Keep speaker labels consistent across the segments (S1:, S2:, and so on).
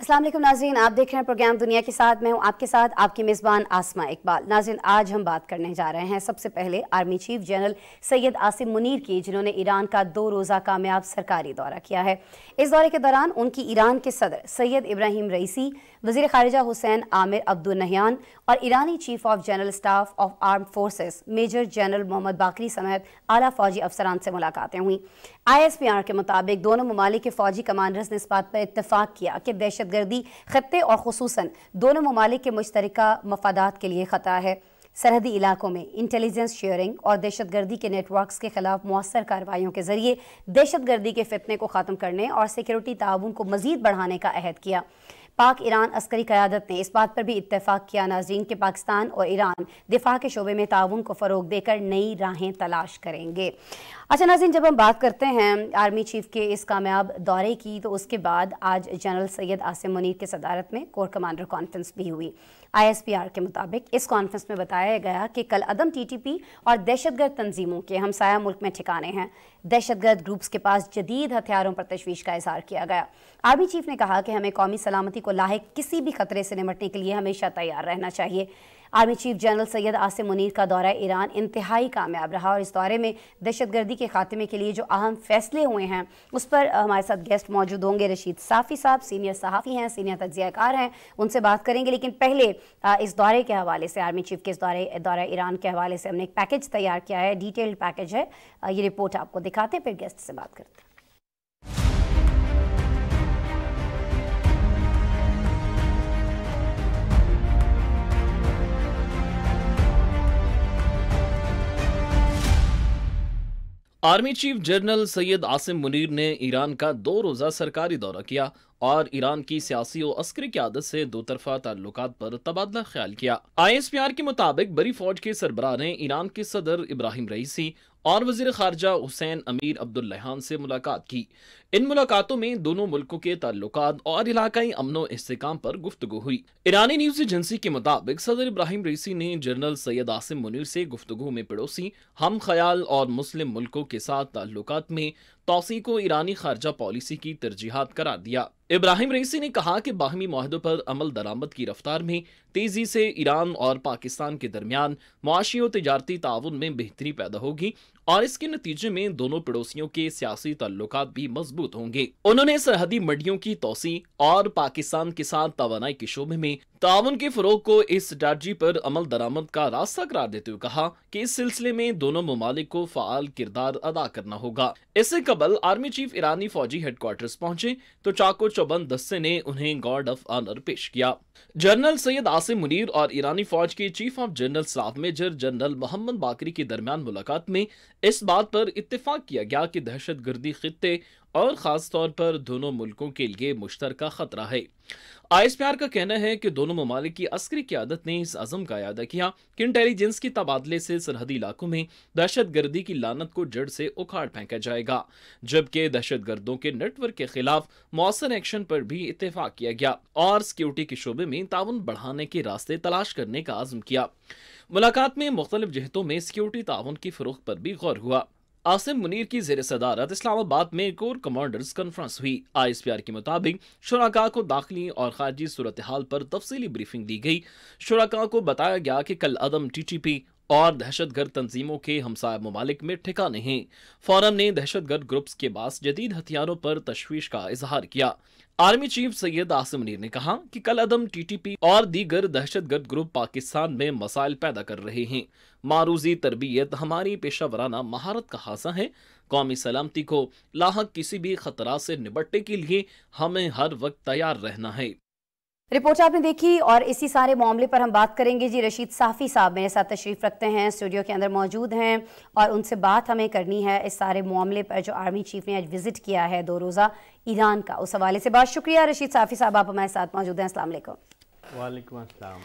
S1: अस्सलाम वालेकुम नाज़रीन, आप देख रहे हैं प्रोग्राम दुनिया के साथ। मैं हूं आपके साथ आपकी मेज़बान आसमा इकबाल। नाज़रीन, आज हम बात करने जा रहे हैं सबसे पहले army chief general Syed Asim Munir की, जिन्होंने ईरान का 2 रोज़ा कामयाब सरकारी दौरा किया है। इस दौरे के दौरान उनकी ईरान के सदर सैयद इब्राहिम रईसी, वज़ीर ख़ारिजा हुसैन आमिर अब्दुल नहियान और ईरानी chief of general staff of armed forces major general Mohammad Bagheri समेत आला फ़ौजी अफसरान से मुलाकातें हुई। ISPR के मुताबिक दोनों ममालिक के फ़ौजी कमांडर्स ने इस बात पर इत्तफ़ाक़ किया कि दहशतगर्दी ख़त्ते और ख़ुसूसन दोनों ममालिक के मुश्तरका मफादात के लिए ख़तरा है। सरहदी इलाकों में इंटेलिजेंस शेयरिंग और दहशतगर्दी के नेटवर्क्स के खिलाफ मौसर कार्रवाइयों के ज़रिए दहशतगर्दी के फितने को ख़त्म करने और सिक्योरिटी ताउन को मज़ीद बढ़ाने का अहद किया। पाक ईरान अस्करी क़यादत ने इस बात पर भी इत्तेफाक किया नाज़रीन कि पाकिस्तान और ईरान दिफा के शोबे में ताउन को फ़रोग देकर नई राहें तलाश करेंगे। अच्छा नाज़रीन, जब हम बात करते हैं आर्मी चीफ के इस कामयाब दौरे की, तो उसके बाद आज जनरल सैयद आसिम मुनीर की सदारत में कोर कमांडर कॉन्फ्रेंस भी हुई। ISPR के मुताबिक इस कॉन्फ्रेंस में बताया गया कि कल अदम TTP और दहशतगर्द तंजीमों के हमसाया मुल्क में ठिकाने हैं। दहशतगर्द ग्रुप्स के पास जदीद हथियारों पर तशवीश का इज़हार किया गया। आर्मी चीफ ने कहा कि हमें कौमी सलामती को लाहिक किसी भी खतरे से निपटने के लिए हमेशा तैयार रहना चाहिए। Army chief general Syed Asim Munir का दौरा ईरान इंतहाई कामयाब रहा और इस दौरे में दहशतगर्दी के खात्मे के लिए जो अहम फैसले हुए हैं उस पर हमारे साथ गेस्ट मौजूद होंगे। रशीद साफ़ी साहब सीनियर सहाफ़ी हैं, सीनियर तज्ज़ियाकार हैं, उनसे बात करेंगे। लेकिन पहले इस दौरे के हवाले से, आर्मी चीफ के इस दौरा ईरान के हवाले से हमने एक पैकेज तैयार किया है, डिटेल्ड पैकेज है। ये रिपोर्ट आपको दिखाते हैं, फिर गेस्ट से बात करते हैं।
S2: Army chief general Syed Asim Munir ने ईरान का 2 रोज़ा सरकारी दौरा किया और ईरान की सियासी और अस्करी क़यादत से दो तरफा ताल्लुकात पर तबादला ख्याल किया। ISPR के मुताबिक बड़ी फौज के सरबराह ने ईरान के सदर इब्राहिम रईसी और वज़ीर ख़ारिजा हुसैन आमिर अब्दुल नहियान से मुलाकात की। इन मुलाकातों में दोनों मुल्कों के ताल्लुकात और इलाकाई अमनो इस्तेहकाम पर गुफ्तगू हुई। ईरानी न्यूज़ एजेंसी के मुताबिक सदर इब्राहिम रईसी ने जनरल सैयद आसिम मुनीर से गुफ्तगू में पड़ोसी, हम ख्याल और मुस्लिम मुल्कों के साथ ताल्लुकात में तौसी को ईरानी खारजा पॉलिसी की तरजीहात करार दिया। इब्राहिम रईसी ने कहा कि बाहमी मुआहदों पर अमल दरामद की रफ्तार में तेजी से ईरान और पाकिस्तान के दरमियान मुआशी और तिजारती ताउन में बेहतरी पैदा होगी और इसके नतीजे में दोनों पड़ोसियों के सियासी ताल्लुकात भी मजबूत होंगे। उन्होंने सरहदी मंडियों की तौसी और पाकिस्तान के साथ तवानाई के शोबे में ताउन के फरोग को इस स्ट्रैटेजी पर अमल दरामद का रास्ता करार देते हुए कहा कि इस सिलसिले में दोनों ममालिक को फ़ाल किरदार अदा करना होगा। इससे कबल आर्मी चीफ ईरानी फौजी हेडक्वार्टर्स पहुंचे तो चाको चौबंद दस्ते ने उन्हें गार्ड ऑफ ऑनर पेश किया। जनरल सैयद आसिम मुनीर और ईरानी फौज के chief of general staff major general Mohammad Bagheri के दरमियान मुलाकात में इस बात पर इत्तेफाक किया गया कि दहशतगर्दी खित्ते और खास तौर पर दोनों मुल्कों के लिए मुश्तरका खतरा है। ISPR का कहना है कि दोनों ममालिक की अस्करी क़यादत ने इस अज़म का इरादा किया कि इंटेलिजेंस के तबादले से सरहदी इलाकों में दहशतगर्दी की लानत को जड़ से उखाड़ फेंका जाएगा, जबकि दहशतगर्दों के नेटवर्क के खिलाफ मौसर एक्शन पर भी इत्तेफाक किया गया और सिक्योरिटी के शोबे में ताउन बढ़ाने के रास्ते तलाश करने का आज़म किया। मुलाकात में मुख्तलिफ जहतों में सिक्योरिटी ताउन की फ़रोग़ पर भी गौर हुआ। आसिम मुनीर की ज़ेर सदारत इस्लामाबाद में कोर कमांडर्स कॉन्फ्रेंस हुई। ISPR के मुताबिक शुरका को दाखिली और खारजी सूरत हाल पर तफसीली ब्रीफिंग दी गई। शुरका को बताया गया कि कल अदम TTP और दहशतगर्द तंजीमों के हमसाया ममालिक में ठिकाने हैं। फोरम ने दहशतगर्द ग्रुप्स के पास जदीद हथियारों पर तशवीश का इजहार किया। आर्मी चीफ सैयद आसिम मुनीर ने कहा कि कल अदम TTP और दीगर दहशतगर्द ग्रुप पाकिस्तान में मसाइल पैदा कर रहे हैं। मारूजी तरबियत हमारी पेशा वराना महारत का हासा है। कौमी सलामती को लाहक किसी भी खतरा से निपटने के लिए हमें हर वक्त तैयार रहना है।
S1: रिपोर्ट आपने देखी और इसी सारे मामले पर हम बात करेंगे। जी, रशीद साफ़ी साहब मेरे साथ तशरीफ़ रखते हैं, स्टूडियो के अंदर मौजूद हैं और उनसे बात हमें करनी है इस सारे मामले पर जो आर्मी चीफ ने आज विज़िट किया है 2 रोज़ा ईरान का, उस हवाले से। बहुत शुक्रिया रशीद साफ़ी साहब, आप हमारे साथ मौजूद हैं। अस्सलाम वालेकुम।
S3: वालेकुम अस्सलाम।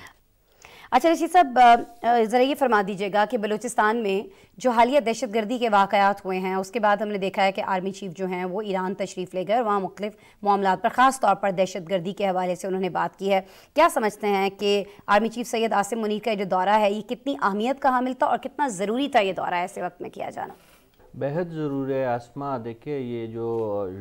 S1: अच्छा रशीद साहब, ज़रा ये फरमा दीजिएगा कि बलूचिस्तान में जो हालिया दहशतगर्दी के वाक़यात हुए हैं उसके बाद हमने देखा है कि आर्मी चीफ जो हैं वो ईरान तशरीफ़ ले गए, वहाँ मुख्तलिफ मामलात पर ख़ास तौर पर दहशतगर्दी के हवाले से उन्होंने बात की है। क्या समझते हैं कि आर्मी चीफ सैयद आसिम मुनीर का जो दौरा है ये कितनी अहमियत का हामिल था और कितना ज़रूरी था ये दौरा ऐसे वक्त में किया जाना?
S3: बेहद ज़रूरी है आसमा। देखिए ये जो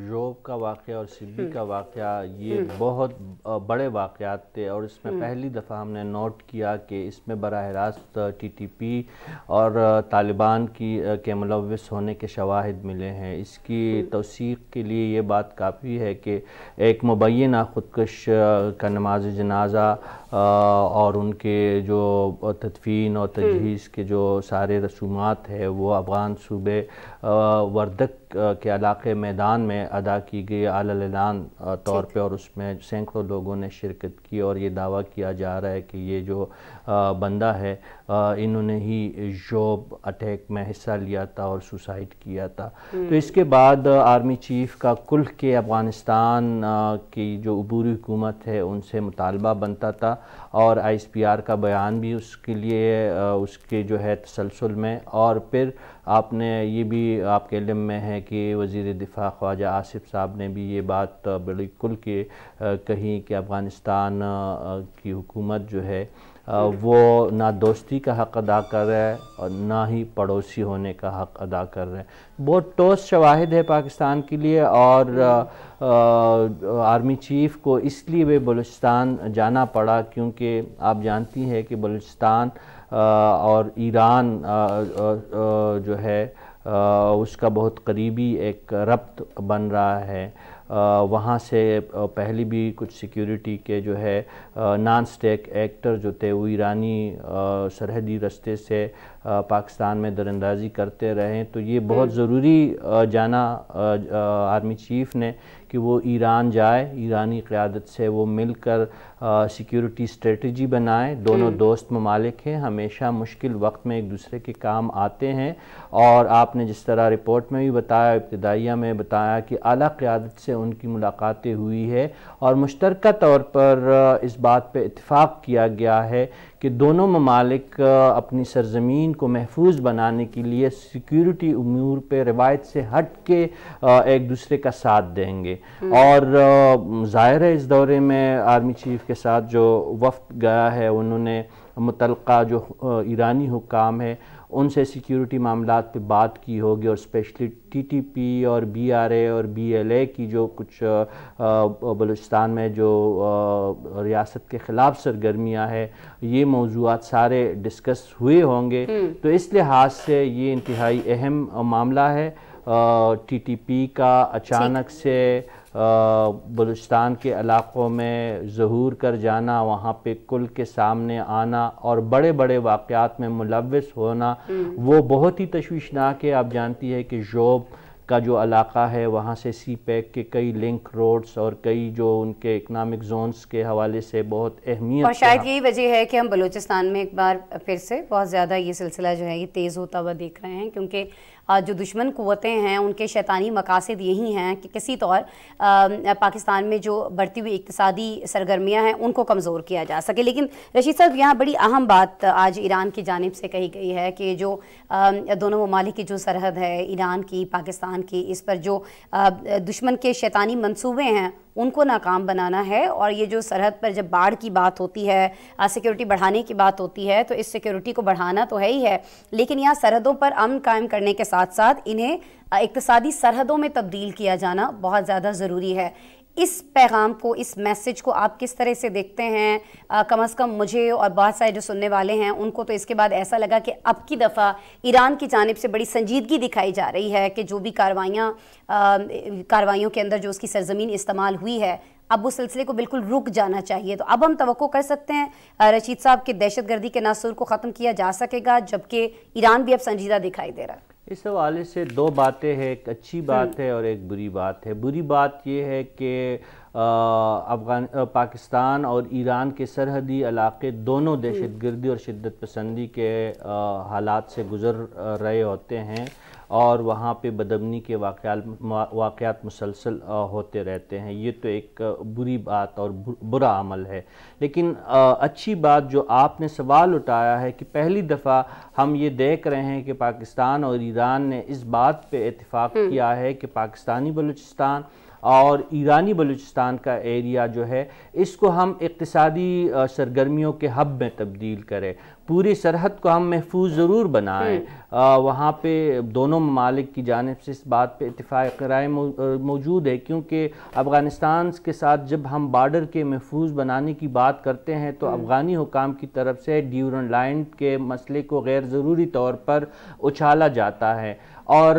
S3: जोब का वाक़या और सिब्बी का वाक़या, ये बहुत बड़े वाक़यात थे और इसमें पहली दफ़ा हमने नोट किया कि इसमें बराह रास्त TTP और तालिबान के मुलव्वस होने के शवाहिद मिले हैं। इसकी तौसीक़ के लिए ये बात काफ़ी है कि एक मुबय्यना ख़ुदकश का नमाज जनाजा और उनके जो तदफीन और तजहीज़ के जो सारे रसूमात है वो अफ़गान सूबे वर्दक के इलाके मैदान में अदा की गई आला-एलान तौर पे, और उसमें सैकड़ों लोगों ने शिरकत की और ये दावा किया जा रहा है कि ये जो बंदा है इन्होंने ही जोब अटैक में हिस्सा लिया था और सुसाइड किया था। तो इसके बाद आर्मी चीफ का कुल के अफ़गानिस्तान की जो अबूरी हुकूमत है उनसे मुतालबा बनता था और ISPR का बयान भी उसके लिए उसके जो है तसलसल में। और फिर आपने ये भी आपके इल्म में है कि वज़ीर दिफा ख्वाजा आसिफ साहब ने भी ये बात बड़ी खुल के कही कि अफ़गानिस्तान की हुकूमत जो है वो ना दोस्ती का हक़ अदा कर रहा है और ना ही पड़ोसी होने का हक़ अदा कर रहे हैं। बहुत ठोस शवाहिद है पाकिस्तान के लिए, और आर्मी चीफ़ को इसलिए वे बलूचिस्तान जाना पड़ा क्योंकि आप जानती हैं कि बलूचिस्तान और ईरान जो है उसका बहुत करीबी एक रब्त बन रहा है। वहाँ से पहले भी कुछ सिक्योरिटी के जो है नॉन स्टेक एक्टर जो थे वो ईरानी सरहदी रास्ते से पाकिस्तान में दरअंदाज़ी करते रहे। तो ये बहुत ज़रूरी जाना आर्मी चीफ़ ने कि वो ईरान जाए, ईरानी क़यादत से वो मिलकर सिक्योरिटी स्ट्रेटजी बनाए। दोनों दोस्त ममालिक हैं, हमेशा मुश्किल वक्त में एक दूसरे के काम आते हैं। और आपने जिस तरह रिपोर्ट में भी बताया, इब्तिदाइया में बताया कि आला क़यादत से उनकी मुलाकातें हुई है और मुश्तरका तौर पर इस बात पे इत्तेफाक किया गया है कि दोनों ममालिक अपनी सरज़मीन को महफूज बनाने के लिए सिक्योरिटी उमूर पे रिवायत से हट के एक दूसरे का साथ देंगे। और ज़ाहिर है इस दौरे में आर्मी चीफ़ के साथ जो वफ़द गया है उन्होंने मुतल्लिक़ा जो ईरानी हुक्काम है उनसे सिक्योरिटी मामलात पे बात की होगी, और स्पेशली TTP और BRA और BLA की जो कुछ बलूचिस्तान में जो रियासत के ख़िलाफ़ सरगर्मियाँ हैं, ये मौज़ूआत सारे डिस्कस हुए होंगे। तो इस लिहाज से ये इंतहाई अहम मामला है। TTP का अचानक से बलूचिस्तान के इलाक़ों में ज़हूर कर जाना, वहाँ पे कुल के सामने आना और बड़े बड़े वाक़यात में मुलव्वस होना, वो बहुत ही तशवीशनाक है। आप जानती है कि जोब का जो इलाक़ा है वहाँ से CPEC के कई लिंक रोड्स और कई जो उनके इकनॉमिक जोन्स के हवाले से बहुत अहमियत,
S1: और शायद यही वजह है कि हम बलूचिस्तान में एक बार फिर से बहुत ज़्यादा ये सिलसिला जो है ये तेज़ होता हुआ देख रहे हैं, क्योंकि जो दुश्मन क़ुव्वतें हैं उनके शैतानी मकासद यही हैं कि किसी तौर पाकिस्तान में जो बढ़ती हुई इक़्तिसादी सरगर्मियाँ हैं उनको कमज़ोर किया जा सके। लेकिन रशीद साहब, यहाँ बड़ी अहम बात आज ईरान की जानिब से कही गई है कि जो दोनों ममालिक की जो सरहद है ईरान की पाकिस्तान की, इस पर जो दुश्मन के शैतानी मंसूबे हैं उनको नाकाम बनाना है। और ये जो सरहद पर जब बाढ़ की बात होती है, सिक्योरिटी बढ़ाने की बात होती है, तो इस सिक्योरिटी को बढ़ाना तो है ही है, लेकिन यहाँ सरहदों पर अमन कायम करने के साथ साथ इन्हें इक़्तिसादी सरहदों में तब्दील किया जाना बहुत ज़्यादा ज़रूरी है। इस पैगाम को, इस मैसेज को आप किस तरह से देखते हैं? कम अज़ कम मुझे और बहुत सारे जो सुनने वाले हैं उनको तो इसके बाद ऐसा लगा कि अब की दफ़ा ईरान की जानिब से बड़ी संजीदगी दिखाई जा रही है कि जो भी कार्रवाइयों के अंदर जो उसकी सरजमीन इस्तेमाल हुई है, अब उस सिलसिले को बिल्कुल रुक जाना चाहिए। तो अब हम तवक्को कर सकते हैं रशीद साहब कि दहशतगर्दी के नासूर को ख़त्म किया जा सकेगा, जबकि ईरान भी अब संजीदा दिखाई दे रहा है?
S3: इस हवाले से दो बातें हैं, एक अच्छी बात है और एक बुरी बात है। बुरी बात ये है कि पाकिस्तान और ईरान के सरहदी इलाके दोनों दहशतगर्दी और शिद्दत पसंदी के हालात से गुज़र रहे होते हैं और वहाँ पे बदअमनी के वाक़यात मुसलसल होते रहते हैं। ये तो एक बुरी बात और बुरा अमल है। लेकिन अच्छी बात जो आपने सवाल उठाया है कि पहली दफ़ा हम ये देख रहे हैं कि पाकिस्तान और ईरान ने इस बात पे इत्तेफाक किया है कि पाकिस्तानी बलूचिस्तान और ईरानी बलूचिस्तान का एरिया जो है इसको हम इक़्तिसादी सरगर्मियों के हब में तब्दील करें। پوری سرحد کو ہم محفوظ ضرور بنائیں. وہاں پہ دونوں ممالک کی جانب سے اس بات پہ اتفاق رائے موجود ہے، کیونکہ افغانستان کے ساتھ جب ہم بارڈر کے محفوظ بنانے کی بات کرتے ہیں تو افغانی حکام کی طرف سے ڈیورنڈ لائن کے مسئلے کو غیر ضروری طور پر اچھالا جاتا ہے، اور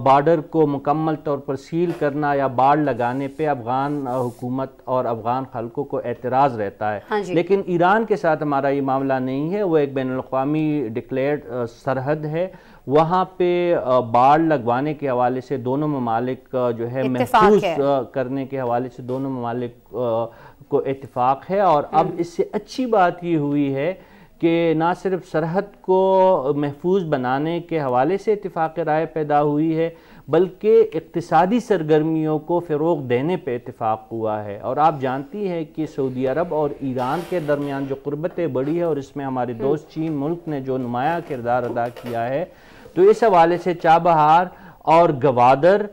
S3: بارڈر کو مکمل طور پر سیل کرنا یا باڑ لگانے پہ افغان حکومت اور افغان خلقوں کو اعتراض رہتا ہے. لیکن ایران کے ساتھ ہمارا یہ معاملہ نہیں ہے، وہ ایک بین الاقوامی ڈکلیئرڈ سرحد ہے. وہاں پہ باڑ لگوانے کے حوالے سے دونوں ممالک جو ہے محفوظ کرنے کے حوالے سے دونوں ممالک کو اتفاق ہے. اور اب اس سے اچھی بات یہ ہوئی ہے کہ نہ صرف سرحد کو محفوظ بنانے کے حوالے سے اتفاق رائے پیدا ہوئی ہے، بلکہ اقتصادی سرگرمیوں کو فروغ دینے پہ اتفاق ہوا ہے. اور آپ جانتی ہیں کہ سعودی عرب اور ایران کے درمیان جو قربت بڑھی ہے، اور اس میں ہمارے دوست چین ملک نے جو نمایاں کردار ادا کیا ہے، تو اس حوالے سے چابہار اور گوادر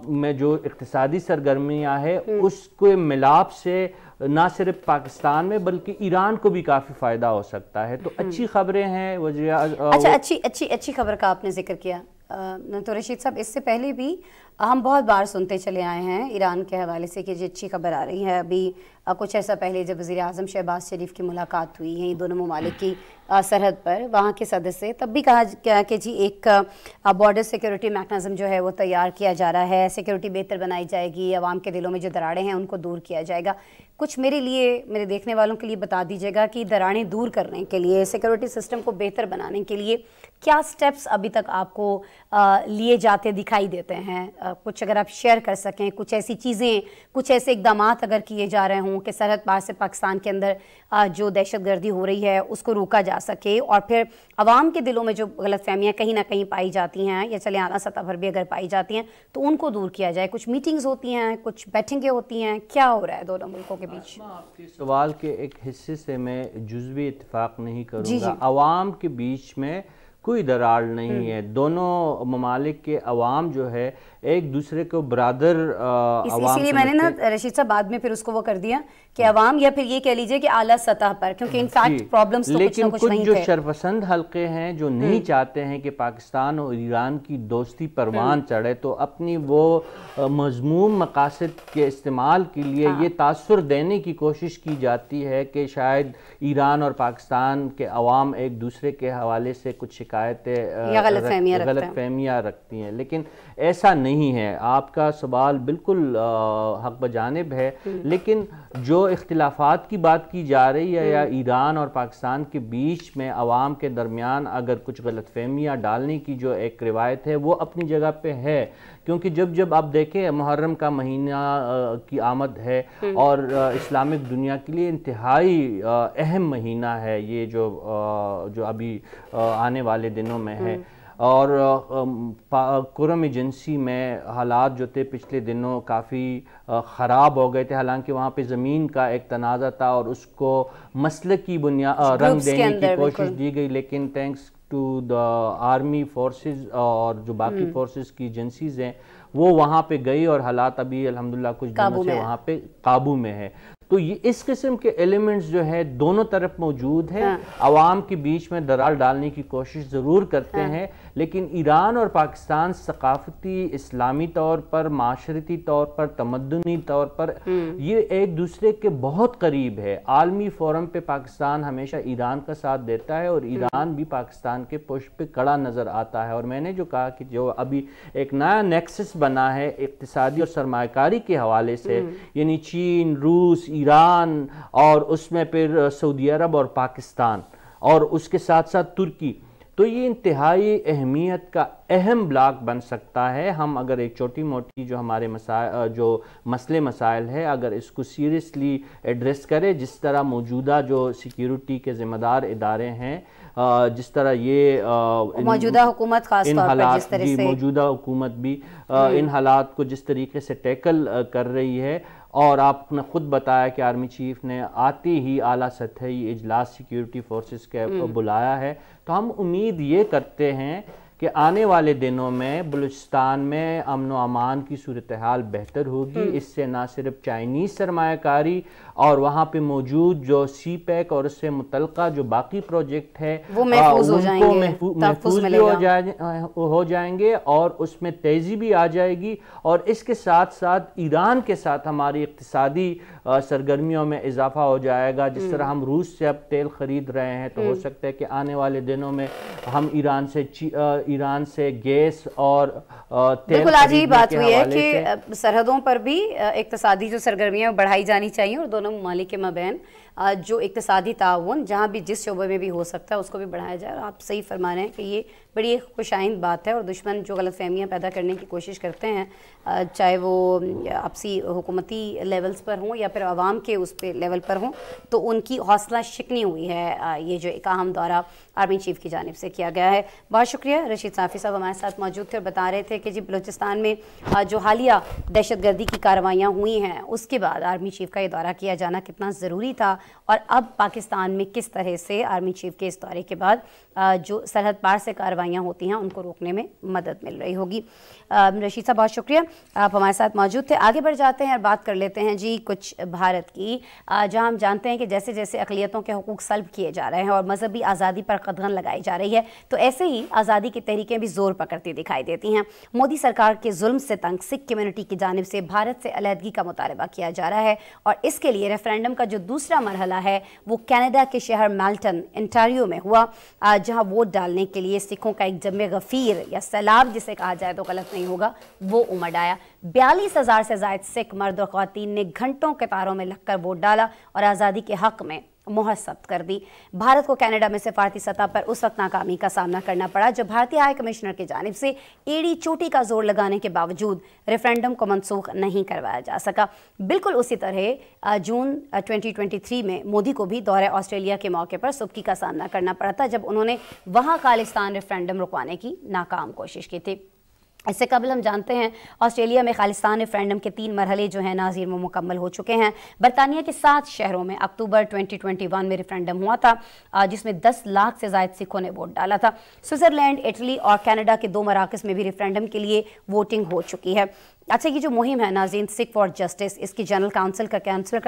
S3: میں جو اقتصادی سرگرمیاں ہیں اس کے ملاپ سے نہ صرف پاکستان میں بلکہ ایران کو بھی کافی فائدہ ہو سکتا ہے. تو اچھی خبریں ہیں.
S1: اچھا، اچھی خبر کا آپ نے ذکر کیا. تو رشید صاحب، اس سے پہلے بھی ہم بہت بار سنتے چلے آئے ہیں ایران کے حوالے سے کہ یہ اچھی خبر آ رہی ہے. ابھی کچھ عرصہ پہلے جب وزیر اعظم شہباز شریف کی ملاقات ہوئی ہے دونوں ممالک کی سرحد پر، وہاں کے صدر سے، تب بھی کہا گیا کہ جی ایک بارڈر سیکیورٹی میکنزم جو ہے وہ تیار کیا جا رہا ہے، سیکیورٹی بہتر بنائی جائے گی، عوام کے دلوں میں جو دراڑیں ہیں ان کو دور کیا جائے گا. کچھ میرے دیکھنے والوں کے لیے بتا دیجیے گا کہ دراڑیں دور کرنے کے لیے، سیکیورٹی سسٹم کو بہتر بنانے کے لیے کیا سٹیپس ابھی تک آپ کو لیے جاتے دکھائی دیتے ہیں؟ کچھ اگر آپ شیئر کر سکیں، کچھ ایسی چیزیں، کچھ ایسے اقدامات اگر کیے جا رہے ہوں کہ سرحد پار سے پاکستان کے اندر جو دہشت گردی ہو رہی ہے اس کو روکا جا سکے، اور پھر عوام کے دلوں میں جو غلط فہمیاں کہیں نہ کہیں پائی جاتی ہیں یا چلے اعلیٰ سطح پر بھی اگر پائی جاتی ہیں تو ان کو دور کیا جائے. کچھ میٹنگز ہوتی ہیں، کچھ بیٹھنگیں ہوتی ہیں، کیا ہو رہا ہے دونوں ملکوں کے بیچ؟
S3: آپ کے سوال کے ایک حصے سے میں جزوی اتفاق نہیں کروں گا. عوام کے بیچ میں کوئی دراڑ نہیں ہے. دونوں ممالک کے عوام جو ہے ایک دوسرے کو برادر عوام،
S1: اسی لیے میں نے نا رشید صاحب بعد میں پھر اس کو وہ کر دیا کہ عوام، یا پھر یہ کہہ لیجئے کہ اعلیٰ سطح پر، کیونکہ انفیکٹ پرابلمز تو کچھ نہ کچھ نہیں تھے.
S3: لیکن کچھ جو شرپسند حلقے ہیں جو نہیں چاہتے ہیں کہ پاکستان اور ایران کی دوستی پروان چڑھے، تو اپنی وہ مذموم مقاصد کے استعمال کے لیے یہ تاثر دینے کی کوشش کی جاتی ہے کہ شاید ایران اور پاکستان کے عوام ایک دوسرے کے حوالے سے کچھ شکایتیں
S1: یا غلط
S3: فہمیاں رکھتی ہیں. لیکن ایسا نہیں ہے. آپ کا سوال بالکل حق بجانب ہے. لیکن جو اختلافات کی بات کی جا رہی ہے یا ایران اور پاکستان کے بیچ میں عوام کے درمیان اگر کچھ غلط فہمیاں ڈالنے کی جو ایک روایت ہے وہ اپنی جگہ پہ ہے. کیونکہ جب آپ دیکھیں محرم کا مہینہ کی آمد ہے اور اسلامک دنیا کے لیے انتہائی اہم مہینہ ہے یہ جو ابھی آنے والے دنوں میں ہے. اور کرم ایجنسی میں حالات جو تھے پچھلے دنوں کافی خراب ہو گئے تھے، حالانکہ وہاں پہ زمین کا ایک تنازع تھا اور اس کو مسلکی رنگ دینے کی کوشش دی گئی. لیکن thanks to the army forces اور جو باقی فورسز کی ایجنسیز ہیں وہ وہاں پہ گئی اور حالات ابھی الحمدللہ کچھ دنوں سے وہاں پہ قابو میں ہے. تو یہ اس قسم کے ایلیمنٹس جو ہے دونوں طرف موجود ہیں. عوام کے بیچ میں دراڑ ڈالنے کی کوشش ضرور کرتے ہیں، لیکن ایران اور پاکستان ثقافتی، اسلامی طور پر، معاشرتی طور پر، تمدنی طور پر یہ ایک دوسرے کے بہت قریب ہے. عالمی فورم پہ پاکستان ہمیشہ ایران کا ساتھ دیتا ہے اور ایران بھی پاکستان کے پشت پہ کڑا نظر آتا ہے. اور میں نے جو کہا کہ جو ابھی ایک نیا نیکسس بنا ہے اقتصادی اور سرمایہ کاری کے حوالے سے، یعنی چین، روس، ایران اور اس میں پھر سعودی عرب اور پاکستان اور اس کے ساتھ ساتھ ترکی، تو یہ انتہائی اہمیت کا اہم بلاک بن سکتا ہے. ہم اگر ایک چھوٹی موٹی جو ہمارے مسئلے مسائل ہے اگر اس کو سیریسلی ایڈریس کرے، جس طرح موجودہ جو سیکیورٹی کے ذمہ دار ادارے ہیں، جس طرح یہ
S1: موجودہ حکومت خاص طور پر جس طرح سے
S3: موجودہ حکومت بھی ان حالات کو جس طریقے سے ٹیکل کر رہی ہے، اور آپ نے خود بتایا کہ آرمی چیف نے آتے ہی اعلیٰ سطحی اجلاس سیکیورٹی فورسز کے بلایا ہے، تو ہم امید یہ کرتے ہیں کہ آنے والے دنوں میں بلوچستان میں امن و امان کی صورتحال بہتر ہوگی. اس سے نہ صرف چائنیز سرمایہ کاری اور وہاں پہ موجود جو سی پیک اور اس سے متعلقہ جو باقی پروجیکٹ ہے
S1: وہ محفوظ ہو جائیں گے,
S3: محفوظ بھی ہو جائیں گے اور اس میں تیزی بھی آ جائے گی, اور اس کے ساتھ ساتھ ایران کے ساتھ ہماری اقتصادی سرگرمیوں میں اضافہ ہو جائے گا. جس طرح ہم روس سے اب تیل خرید رہے ہیں تو ہو سکتا ہے کہ آنے والے دنوں میں ہم ایران سے گیس اور تیل.
S1: بالکل آج یہی بات ہوئی ہے کہ سرحدوں پر بھی اقتصادی جو سرگرمیاں بڑھائی جانی چاہیے اور دونوں ممالک کے مابین جو اقتصادی تعاون جہاں بھی جس شعبے میں بھی ہو سکتا ہے اس کو بھی بڑھایا جائے. اور آپ صحیح فرما رہے ہیں کہ یہ بڑی ایک خوش آئند بات ہے, اور دشمن جو غلط فہمیاں پیدا کرنے کی کوشش کرتے ہیں چاہے وہ آپسی حکومتی لیولز پر ہوں یا پھر عوام کے اس پہ لیول پر ہوں, تو ان کی حوصلہ شکنی ہوئی ہے. یہ جو ایک اہم دورہ آرمی چیف کی جانب سے کیا گیا ہے. بہت شکریہ. رشید صافی صاحب ہمارے ساتھ موجود تھے اور بتا رہے تھے کہ جی بلوچستان میں جو حالیہ دہشت گردی کی کارروائیاں ہوئی ہیں اس کے بعد آرمی چیف کا یہ دورہ کیا جانا کتنا ضروری تھا, اور اب پاکستان میں کس طرح سے آرمی چیف کے اس دورے کے بعد جو سرحد پار سے کارروائیاں ہوتی ہیں ان کو روکنے میں مدد مل رہی ہوگی. رشید صاحب بہت شکریہ, آپ ہمارے ساتھ موجود تھے. آگے بڑھ جاتے ہیں اور بات کر لیتے ہیں جی کچھ بھارت کی, جہاں ہم جانتے ہیں کہ جیسے جیسے اقلیتوں کے حقوق سلب کیے جا رہے ہیں اور مذہبی آزادی پر قدغن لگائی جا رہی ہے, تو ایسے ہی آزادی کی تحریکیں بھی زور پکڑتی دکھائی دیتی ہیں. مودی سرکار کے ظلم سے تنگ سکھ کمیونٹی کی جانب سے بھارت سے علیحدگی کا مطالبہ کیا جا رہا ہے, اور اس کے لیے ریفرینڈم کا جو دوسرا مرحلہ ہے وہ کینیڈا کے شہر میلٹن انٹاریو میں ہوا, جہاں ووٹ ڈالنے کے لیے سکھوں کا ایک جم غفیر یا سیلاب جسے کہا جائے تو غلط نہیں ہوگا وہ امڑ آیا. 42,000 سے زائد سکھ مرد اور خواتین نے گھنٹوں قطاروں میں لگ کر ووٹ ڈالا اور آزادی کے حق میں مہر ثبت کر دی. بھارت کو کینیڈا میں سفارتی سطح پر اس وقت ناکامی کا سامنا کرنا پڑا جب بھارتی ہائی کمشنر کی جانب سے ایڑی چوٹی کا زور لگانے کے باوجود ریفرینڈم کو منسوخ نہیں کروایا جا سکا. بالکل اسی طرح جون 2023 میں مودی کو بھی دورہ آسٹریلیا کے موقع پر سبکی کا سامنا کرنا پڑا تھا جب انہوں نے وہاں خالصتان ریفرینڈم رکوانے کی ناکام کوشش کی تھی. اس سے قبل ہم جانتے ہیں آسٹریلیا میں خالصتان ریفرینڈم کے 3 مرحلے جو ہیں ناظرین وہ مکمل ہو چکے ہیں. برطانیہ کے 7 شہروں میں اکتوبر 2021 میں ریفرینڈم ہوا تھا جس میں 10 لاکھ سے زائد سکھوں نے ووٹ ڈالا تھا. سوئٹزرلینڈ, اٹلی اور کینیڈا کے 2 مراکز میں بھی ریفرینڈم کے لیے ووٹنگ ہو چکی ہے. اچھا, یہ جو مہم ہے ناظرین سکھ فار جسٹس, اس کی جنرل کونسل کا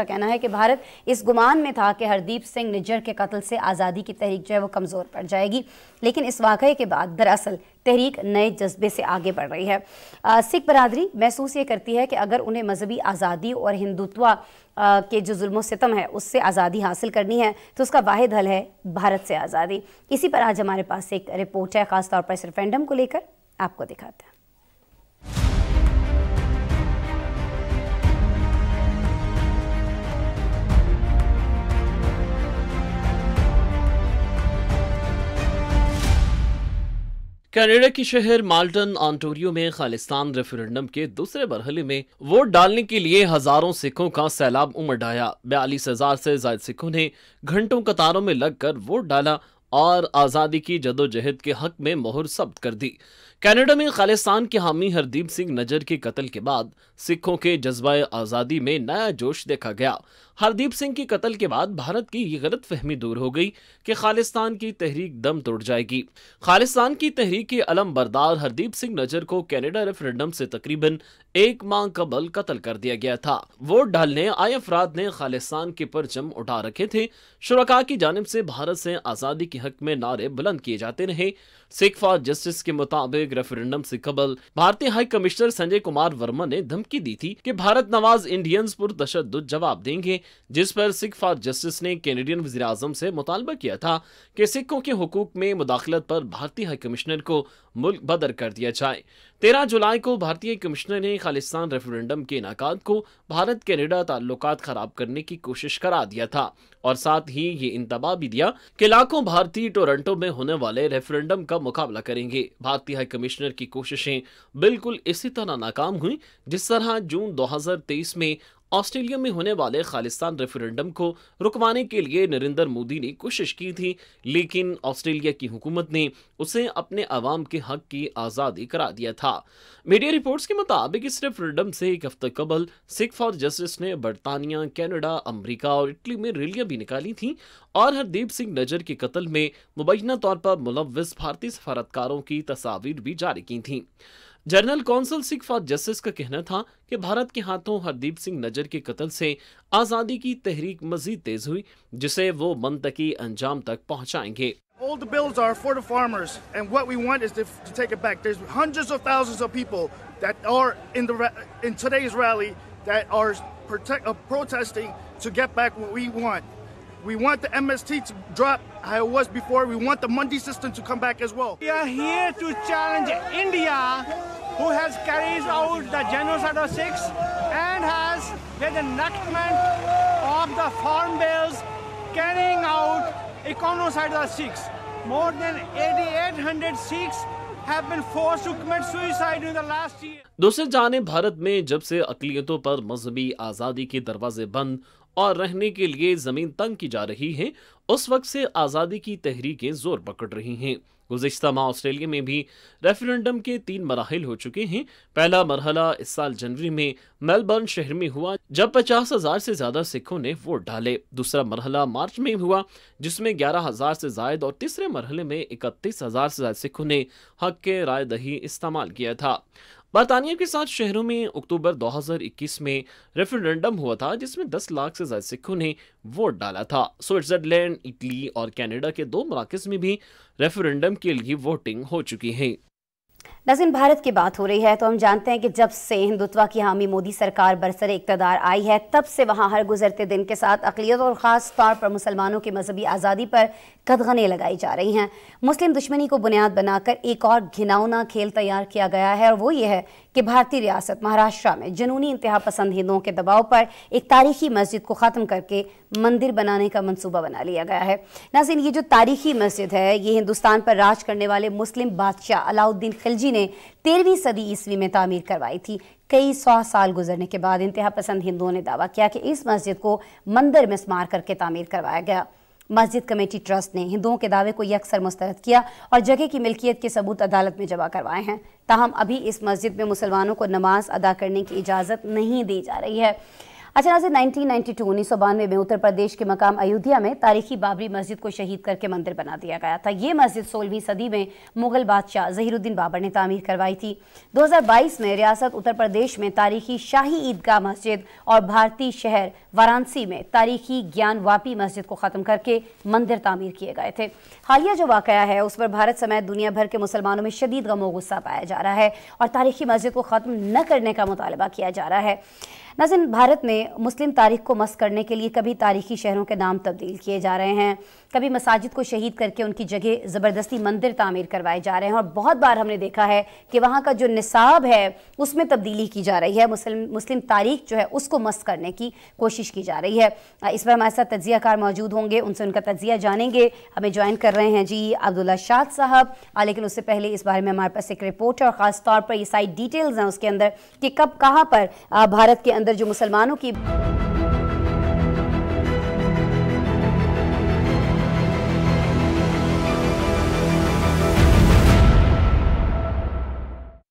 S1: کہنا ہے کہ بھارت اس گمان میں تھا کہ ہردیپ سنگھ نجر کے قتل سے آزادی کی تحریک جو ہے وہ کمزور پڑ جائے گی, لیکن اس واقعے کے بعد دراصل تحریک نئے جذبے سے آگے بڑھ رہی ہے. سکھ برادری محسوس یہ کرتی ہے کہ اگر انہیں مذہبی آزادی اور ہندوتوا کے جو ظلم و ستم ہے اس سے آزادی حاصل کرنی ہے تو اس کا واحد حل ہے بھارت سے آزادی. اسی پر آج ہمارے پاس ایک رپورٹ ہے خاص طور پر اس ریفرینڈم کو لے کر, آپ کو دکھاتے ہیں.
S2: کینیڈا کی شہر مالٹن آنٹوریو میں خالصتان ریفرینڈم کے دوسرے مرحلے میں ووٹ ڈالنے کے لیے ہزاروں سکھوں کا سیلاب امڑ آیا. 42,000 سے زائد سکھوں نے گھنٹوں قطاروں میں لگ کر ووٹ ڈالا اور آزادی کی جدوجہد کے حق میں مہر ثبت کر دی. کینیڈا میں خالصتان کے حامی ہردیپ سنگھ نجر کے قتل کے بعد سکھوں کے جذبہ آزادی میں نیا جوش دیکھا گیا. ہردیپ سنگھ کے قتل کے بعد بھارت کی یہ غلط فہمی دور ہو گئی کہ خالصتان کی تحریک دم توڑ جائے گی. خالصتان کی تحریک کے علم بردار ہردیپ سنگھ نجر کو کینیڈا ریفرینڈم سے تقریباً 1 ماہ قبل قتل کر دیا گیا تھا. ووٹ ڈالنے آئے افراد نے خالصتان کے پرچم اٹھا رکھے تھے. شرکاء کی جانب سے بھارت سے آزادی کے حق میں نعرے بلند کیے جاتے رہے. سکھ فار جسٹس کے مطابق ریفرینڈم سے قبل بھارتی ہائی کمشنر سنجے کمار ورما نے دھمکی دی تھی کہ بھارت نواز انڈینز پر تشدد جواب دیں گے, جس پر سکھ فار جسٹس نے کینیڈین وزیر اعظم سے مطالبہ کیا تھا کہ سکھوں کے حقوق میں مداخلت پر بھارتی ہائی کمشنر کو ملک بدر کر دیا جائے. 13 جولائی کو بھارتی کمشنر نے خالصتان ریفرینڈم کے انعقاد کو بھارت کینیڈا تعلقات خراب کرنے کی کوشش قرار دیا تھا اور ساتھ ہی یہ انتباہ بھی دیا کہ لاکھوں بھارتی ٹورنٹو میں ہونے والے ریفرینڈم کا مقابلہ کریں گے. بھارتی ہائی کمشنر کی کوششیں بالکل اسی طرح ناکام ہوئیں جس طرح جون 2023 میں آسٹریلیا میں ہونے والے خالصتان ریفرینڈم کو رکوانے کے لیے نریندر مودی نے کوشش کی تھی، لیکن آسٹریلیا کی حکومت نے اسے اپنے عوام کے حق کی آزادی قرار دیا تھا۔ میڈیا رپورٹس کے مطابق اس ریفرینڈم سے ایک ہفتہ قبل سکھ فار جسٹس نے برطانیہ، کینیڈا، امریکہ اور اٹلی میں ریلیاں بھی نکالی تھیں اور ہردیپ سنگھ نجر کے قتل میں مبینہ طور پر ملوث بھارتی سفارتکاروں کی تصاویر بھی جاری کی تھیں۔ General council Sikh for Justice کا کہنا تھا کہ بھارت کے ہاتھوں ہردیپ سنگھ نجر کے قتل سے آزادی کی تحریک مزید تیز ہوئی، جسے وہ منطقی انجام تک پہنچائیں گے۔
S4: All the bills are for the farmers, and what we want is to take it back. There's hundreds of thousands of people that are in today's rally that are protesting to get back what we want. We want the MST to drop how it was before. We want the Mandi system to come back as well.
S5: We are here to challenge India, who has carried out the genocide of Sikhs and has, with enactment of the farm bills, carrying out econocide of Sikhs. More than 8,800 Sikhs have been forced to commit suicide in the last year.
S2: دوسری جانب بھارت میں جب سے اقلیتوں پر مذہبی آزادی کے دروازے بند اور رہنے کے لیے زمین تنگ کی جا رہی ہے، اس وقت سے آزادی کی تحریکیں زور پکڑ رہی ہیں۔ گزشتہ ماہ آسٹریلیا میں بھی ریفرینڈم کے 3 مراحل ہو چکے ہیں۔ پہلا مرحلہ اس سال جنوری میں میلبرن شہر میں ہوا، جب 50,000 سے زیادہ سکھوں نے ووٹ ڈالے۔ دوسرا مرحلہ مارچ میں ہوا، جس میں 11,000 سے زائد، اور تیسرے مرحلے میں 31,000 سے زائد سکھوں نے حق کے رائے دہی استعمال کیا تھا۔ برطانیہ کے 7 شہروں میں اکتوبر 2021 میں ریفرینڈم ہوا تھا، جس میں 10 لاکھ سے زائد سکھوں نے ووٹ ڈالا تھا۔ سوئٹزرلینڈ، اٹلی اور کینیڈا کے 2 مراکز میں بھی ریفرینڈم کے لیے ووٹنگ ہو چکی ہے۔
S1: ناظرین، بھارت کی بات ہو رہی ہے تو ہم جانتے ہیں کہ جب سے ہندوتوا کی حامی مودی سرکار برسر اقتدار آئی ہے، تب سے وہاں ہر گزرتے دن کے ساتھ اقلیت اور خاص طور پر مسلمانوں کی مذہبی آزادی پر قدغنیں لگائی جا رہی ہیں۔ مسلم دشمنی کو بنیاد بنا کر ایک اور گھناؤنا کھیل تیار کیا گیا ہے، اور وہ یہ ہے کہ بھارتی ریاست مہاراشٹرا میں جنونی انتہا پسند ہندوؤں کے دباؤ پر ایک تاریخی مسجد کو ختم کر کے مندر بنانے کا منصوبہ بنا لیا گیا ہے۔ ناظرین، یہ جو تاریخی مسجد ہے، یہ ہندوستان پر راج کرنے والے مسلم بادشاہ علاؤ الدین خلجی نے 13ویں صدی عیسوی میں تعمیر کروائی تھی۔ کئی 100 سال گزرنے کے بعد انتہا پسند ہندوؤں نے دعویٰ کیا کہ اس مسجد کو مندر مسمار کر کے تعمیر کروایا گیا۔ مسجد کمیٹی ٹرسٹ نے ہندوؤں کے دعوے کو یکسر مسترد کیا اور جگہ کی ملکیت کے ثبوت عدالت میں جمع کروائے ہیں، تاہم ابھی اس مسجد میں مسلمانوں کو نماز ادا کرنے کی اجازت نہیں دی جا رہی ہے۔ اچھا ناظرین، 1992 میں اتر پردیش کے مقام ایودھیا میں تاریخی بابری مسجد کو شہید کر کے مندر بنا دیا گیا تھا۔ یہ مسجد 16ویں صدی میں مغل بادشاہ ظہیر الدین بابر نے تعمیر کروائی تھی۔ 2022 میں ریاست اتر پردیش میں تاریخی شاہی عیدگاہ مسجد اور بھارتی شہر وارانسی میں تاریخی گیان واپی مسجد کو ختم کر کے مندر تعمیر کیے گئے تھے۔ حالیہ جو واقعہ ہے اس پر بھارت سمیت دنیا بھر کے مسلمانوں میں شدید غم و غصہ پایا جا رہا ہے اور تاریخی مسجد کو ختم نہ کرنے کا مطالبہ کیا جا رہا ہے۔ ناظرین، بھارت میں مسلم تاریخ کو مسخ کرنے کے لیے کبھی تاریخی شہروں کے نام تبدیل کیے جا رہے ہیں، کبھی مساجد کو شہید کر کے ان کی جگہ زبردستی مندر تعمیر کروائے جا رہے ہیں، اور بہت بار ہم نے دیکھا ہے کہ وہاں کا جو نصاب ہے اس میں تبدیلی کی جا رہی ہے، مسلم تاریخ جو ہے اس کو مسخ کرنے کی کوشش کی جا رہی ہے۔ اس پر ہمارے ساتھ تجزیہ کار موجود ہوں گے، ان سے ان کا تجزیہ جانیں گے۔ ہمیں جوائن کر رہے ہیں جی عبداللہ شاد صاحب، لیکن اس سے پہلے اس بارے میں ہمارے پاس ایک رپورٹ ہے اور خاص طور پر یہ سائٹ ڈیٹیلز ہیں اس کے اندر کہ کب کہاں پر بھارت کے اندر جو مسلمانوں کی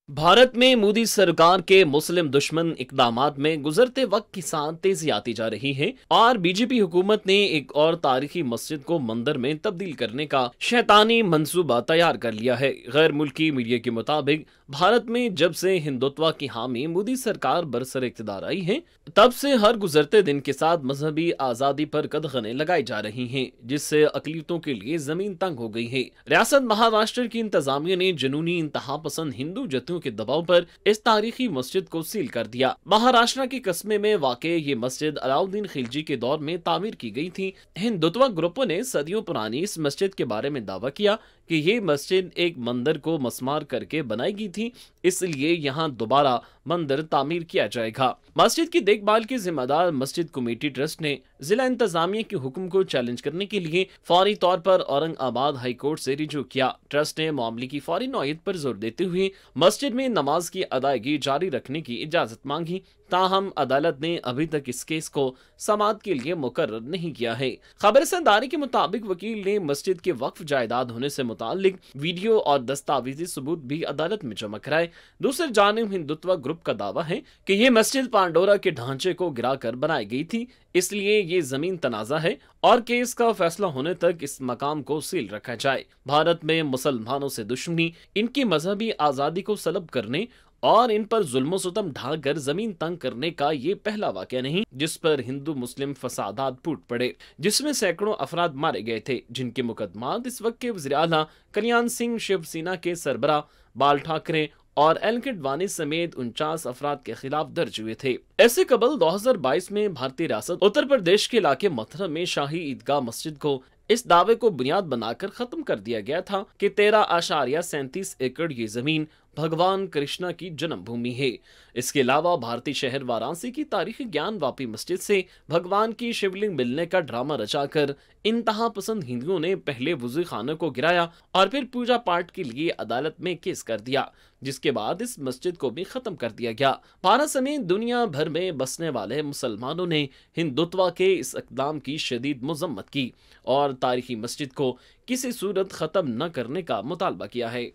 S2: بھارت میں مودی سرکار کے مسلم دشمن اقدامات میں گزرتے وقت کے ساتھ تیزی آتی جا رہی ہے اور بی جے پی حکومت نے ایک اور تاریخی مسجد کو مندر میں تبدیل کرنے کا شیطانی منصوبہ تیار کر لیا ہے۔ غیر ملکی میڈیا کے مطابق بھارت میں جب سے ہندوتوا کی حامی مودی سرکار برسر اقتدار آئی ہے، تب سے ہر گزرتے دن کے ساتھ مذہبی آزادی پر قدغنیں لگائی جا رہی ہیں، جس سے اقلیتوں کے لیے زمین تنگ ہو گئی ہے۔ ریاست مہاراشٹر کی انتظامیہ نے جنونی انتہا پسند ہندو جتھوں کے دباؤ پر اس تاریخی مسجد کو سیل کر دیا۔ مہاراشٹر کے قصبے میں واقع یہ مسجد علاؤ الدین خلجی کے دور میں تعمیر کی گئی تھی۔ ہندوتوا گروپوں نے صدیوں پرانی اس مسجد کے بارے میں دعویٰ کیا کہ یہ مسجد ایک مندر کو مسمار کر کے بنائی گئی تھی، اس لیے یہاں دوبارہ مندر تعمیر کیا جائے گا۔ مسجد کی دیکھ بھال کے ذمہ دار مسجد کمیٹی ٹرسٹ نے ضلع انتظامیہ کے حکم کو چیلنج کرنے کے لیے فوری طور پر اورنگ آباد ہائی کورٹ سے رجوع کیا۔ ٹرسٹ نے معاملے کی فوری نوعیت پر زور دیتے ہوئے مسجد میں نماز کی ادائیگی جاری رکھنے کی اجازت مانگی ताहम अदालत ने अभी तक इस केस को समाअत के लिए मुकर्रर नहीं किया है। खबर संदारी के मुताबिक वकील ने मस्जिद के वक्फ जायदाद होने से मुतालिक वीडियो और दस्तावेजी सबूत भी अदालत में जमा कराए। दूसरी जानिब हिंदुत्व ग्रुप का दावा है कि ये मस्जिद पांडोरा के ढांचे को गिराकर बनाई गई थी, इसलिए ये जमीन तनाजा है और केस का फैसला होने तक इस मकाम को सील रखा जाए। भारत में मुसलमानों से दुश्मनी, इनकी मजहबी आजादी को सलब करने और इन पर जुल्म सितम ढाकर जमीन तंग करने का ये पहला वाकया नहीं जिस पर हिंदू मुस्लिम फसादात फूट पड़े, जिसमें सैकड़ों अफराद मारे गए थे, जिनके मुकदमात इस वक्त के वज़ीर आला कल्याण सिंह शिवसेना के सरबराह बाल ठाकरे और एल किडवानी समेत 49 अफराद के खिलाफ दर्ज हुए थे। ऐसे कबल 2022 में भारतीय रियासत उत्तर प्रदेश के इलाके मथुरा में शाही ईदगाह मस्जिद को इस दावे को बुनियाद बनाकर खत्म कर दिया गया था कि 13.37 एकड़ ये जमीन भगवान कृष्णा की जन्मभूमि है। इसके अलावा भारतीय शहर वाराणसी की तारीखी ज्ञान वापी मस्जिद से भगवान की शिवलिंग मिलने का ड्रामा रचाकर इंतहा पसंद हिंदुओं ने पहले वुज़ू खाने को गिराया और फिर पूजा पाठ के लिए अदालत में केस कर दिया, जिसके बाद इस मस्जिद को भी खत्म कर दिया गया। भारत समेत दुनिया भर में बसने वाले मुसलमानों ने हिंदुत्व के इस इक़दाम की शदीद मज़म्मत की और तारीखी मस्जिद को किसी सूरत खत्म न करने का मुतालबा किया है।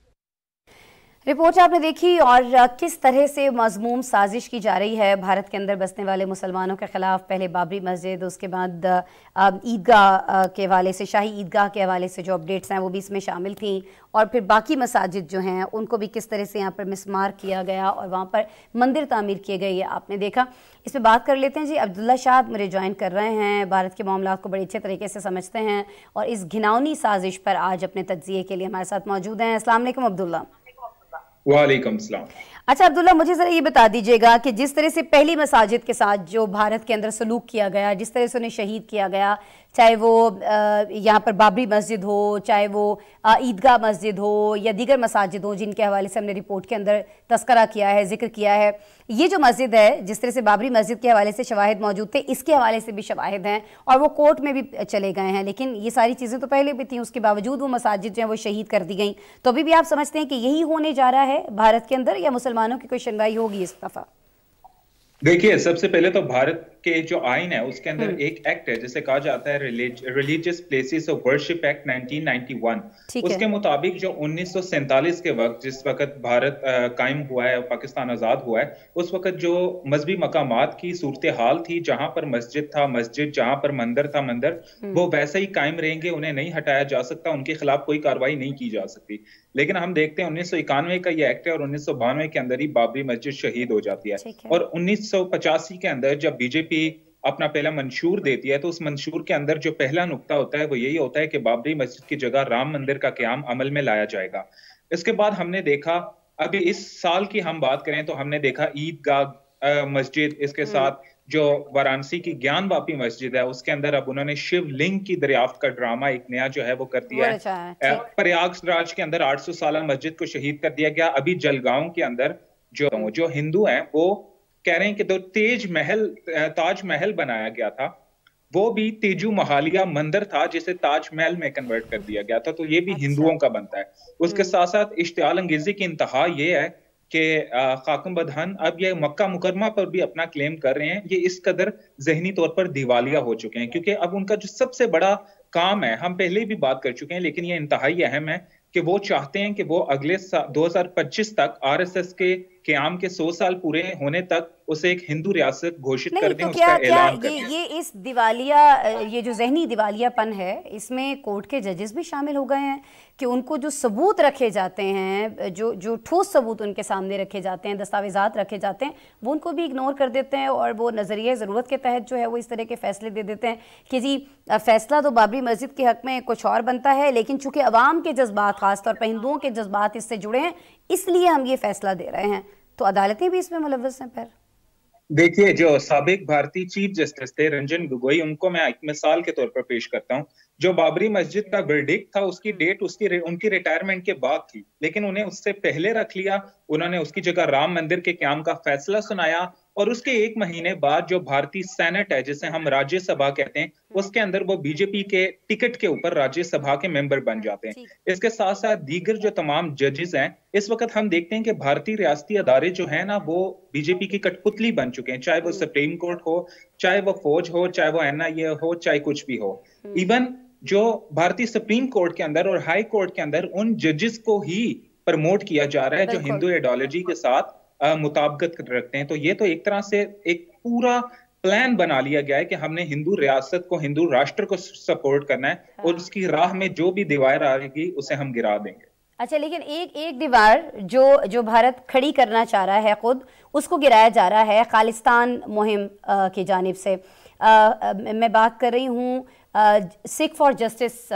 S1: रिपोर्ट आपने देखी और किस तरह से मज़मूम साजिश की जा रही है भारत के अंदर बसने वाले मुसलमानों के ख़िलाफ़। पहले बाबरी मस्जिद, उसके बाद ईदगाह के हवाले से, शाही ईदगाह के हवाले से जो अपडेट्स हैं वो भी इसमें शामिल थी, और फिर बाकी मसाजिद जो हैं उनको भी किस तरह से यहाँ पर मिसमार किया गया और वहाँ पर मंदिर तामीर किए गए, ये आपने देखा। इस पर बात कर लेते हैं जी। अब्दुल्ला शाह मुझे ज्वाइन कर रहे हैं, भारत के मामलात को बड़े अच्छे तरीके से समझते हैं और इस घिनौनी साजिश पर आज अपने तज्ज़िये के लिए हमारे साथ मौजूद हैं। अस्सलाम वालेकुम अब्दुल्ला।
S6: वालेकुम सलाम।
S1: अच्छा अब्दुल्ला, मुझे ज़रा ये बता दीजिएगा कि जिस तरह से पहली मसाजिद के साथ जो भारत के अंदर सलूक किया गया, जिस तरह से उन्हें शहीद किया गया, चाहे वो यहाँ पर बाबरी मस्जिद हो, चाहे वो ईदगाह मस्जिद हो या दीगर मसाजिद हो जिनके हवाले से हमने रिपोर्ट के अंदर तस्करा किया है, जिक्र किया है, ये जो मस्जिद है जिस तरह से बाबरी मस्जिद के हवाले से शवाहिद मौजूद थे, इसके हवाले से भी शवाहिद हैं और वो कोर्ट में भी चले गए हैं, लेकिन ये सारी चीज़ें तो पहले भी थी, उसके बावजूद वो मसाजिद जो है वो शहीद कर दी गई। तो अभी भी आप समझते हैं कि यही होने जा रहा है भारत के अंदर या मुसलमानों की कोई सुनवाई होगी इस दफ़ा?
S6: देखिए, सबसे पहले तो भारत के जो आइन है उसके अंदर एक एक्ट है जिसे कहा जाता है religious places of worship act 1991। उसके मुताबिक जो 1947 के वक्त जिस वक्त भारत कायम हुआ है, पाकिस्तान आजाद हुआ है, उस वक्त जो मजहबी मकामात की सूरत हाल थी, जहां पर मस्जिद था मस्जिद, जहां पर मंदिर था मंदिर, वो वैसे ही कायम रहेंगे, उन्हें नहीं हटाया जा सकता, उनके खिलाफ कोई कार्रवाई नहीं की जा सकती। लेकिन हम देखते हैं 1991 का ये एक्ट है और 1992 के अंदर ही बाबरी मस्जिद शहीद हो जाती है। और 1985 के अंदर जब बीजेपी अपना पहला मंशूर देती है तो उस मंशूर के अंदर जो पहला नुक्ता होता है वो यही होता है कि बाबरी मस्जिद की जगह राम मंदिर का क़याम अमल में लाया जाएगा। इसके बाद हमने देखा, अभी इस साल की हम बात करें तो हमने देखा ईदगाह मस्जिद, इसके साथ जो वाराणसी की ज्ञान वापी मस्जिद है उसके अंदर अब उन्होंने शिवलिंग की दरियाफ्त का ड्रामा एक नया जो है वो कर दिया है। प्रयागराज के अंदर 800 साला मस्जिद को शहीद कर दिया गया। अभी जलगांव के अंदर जो हिंदू हैं वो कह रहे हैं कि ताज महल बनाया गया था, वो भी तेजू महालिया मंदिर था जिसे ताज महल में कन्वर्ट कर दिया गया था, तो ये भी हिंदुओं का बनता है। उसके साथ साथ इश्तियाल अंगेजी की इंतहा ये है कि खाकम बदहन अब ये मक्का मुकरमा पर भी अपना क्लेम कर रहे हैं। ये इस कदर जहनी तौर पर दिवालिया हो चुके हैं क्योंकि अब उनका जो सबसे बड़ा काम है, हम पहले भी बात कर चुके हैं लेकिन ये इंतहाई अहम है कि वो चाहते हैं कि वो अगले 2025 तक आरएसएस के क़याम के 100 साल पूरे होने तक उसे एक हिंदू रियासत घोषित कर दें, उसका ऐलान कर दें।
S1: ये इस दिवालिया, ये जो जहनी दिवालियापन है, इसमें कोर्ट के जजेस भी शामिल हो गए हैं कि उनको जो सबूत रखे जाते हैं, जो ठोस सबूत उनके सामने रखे जाते हैं, दस्तावेजात रखे जाते हैं, वो उनको भी इग्नोर कर देते हैं और वो नज़रिए ज़रूरत के तहत जो है वो इस तरह के फैसले दे देते हैं कि जी फैसला तो बाबरी मस्जिद के हक़ में कुछ और बनता है, लेकिन चूंकि अवाम के जज्बात, ख़ासतौर पर हिंदुओं के जज्बात इससे जुड़े हैं, इसलिए हम ये फैसला दे रहे हैं। तो अदालतें भी इसमें मुलव्वस हैं। पर देखिए,
S6: जो साबिक भारतीय चीफ जस्टिस थे रंजन गोगोई, उनको मैं एक मिसाल के तौर पर पेश करता हूं। जो बाबरी मस्जिद का वर्डिक्ट था उसकी डेट उनकी रिटायरमेंट के बाद थी, लेकिन उन्हें उससे पहले रख लिया। उन्होंने उसकी जगह राम मंदिर के क़याम का फैसला सुनाया, और उसके 1 महीने बाद जो भारतीय सेनेट है, जिसे हम राज्यसभा कहते हैं, उसके अंदर वो बीजेपी के टिकट के ऊपर राज्यसभा के मेंबर बन जाते हैं। इसके साथ साथ दीगर जो तमाम जजेस हैं, इस वक्त हम देखते हैं कि भारतीय रियासती अदारे जो है ना, वो बीजेपी की कठपुतली बन चुके हैं, चाहे वो सुप्रीम कोर्ट हो, चाहे वो फौज हो, चाहे वो NIA हो, चाहे कुछ भी हो। इवन जो भारतीय सुप्रीम कोर्ट के अंदर और हाई कोर्ट के अंदर उन जजेस को ही प्रमोट किया जा रहा है जो हिंदू आइडियोलॉजी के साथ मुताबिकत रखते हैं। तो ये तो एक तरह से एक पूरा प्लान बना लिया गया है कि हमने हिंदू रियासत को, हिंदू राष्ट्र को सपोर्ट करना है, और उसकी राह में जो भी दीवार आएगी उसे हम गिरा देंगे।
S1: अच्छा, लेकिन एक दीवार जो भारत खड़ी करना चाह रहा है खुद, उसको गिराया जा रहा है खालिस्तान मुहिम की जानिब से। मैं बात कर रही हूँ सिख फॉर जस्टिस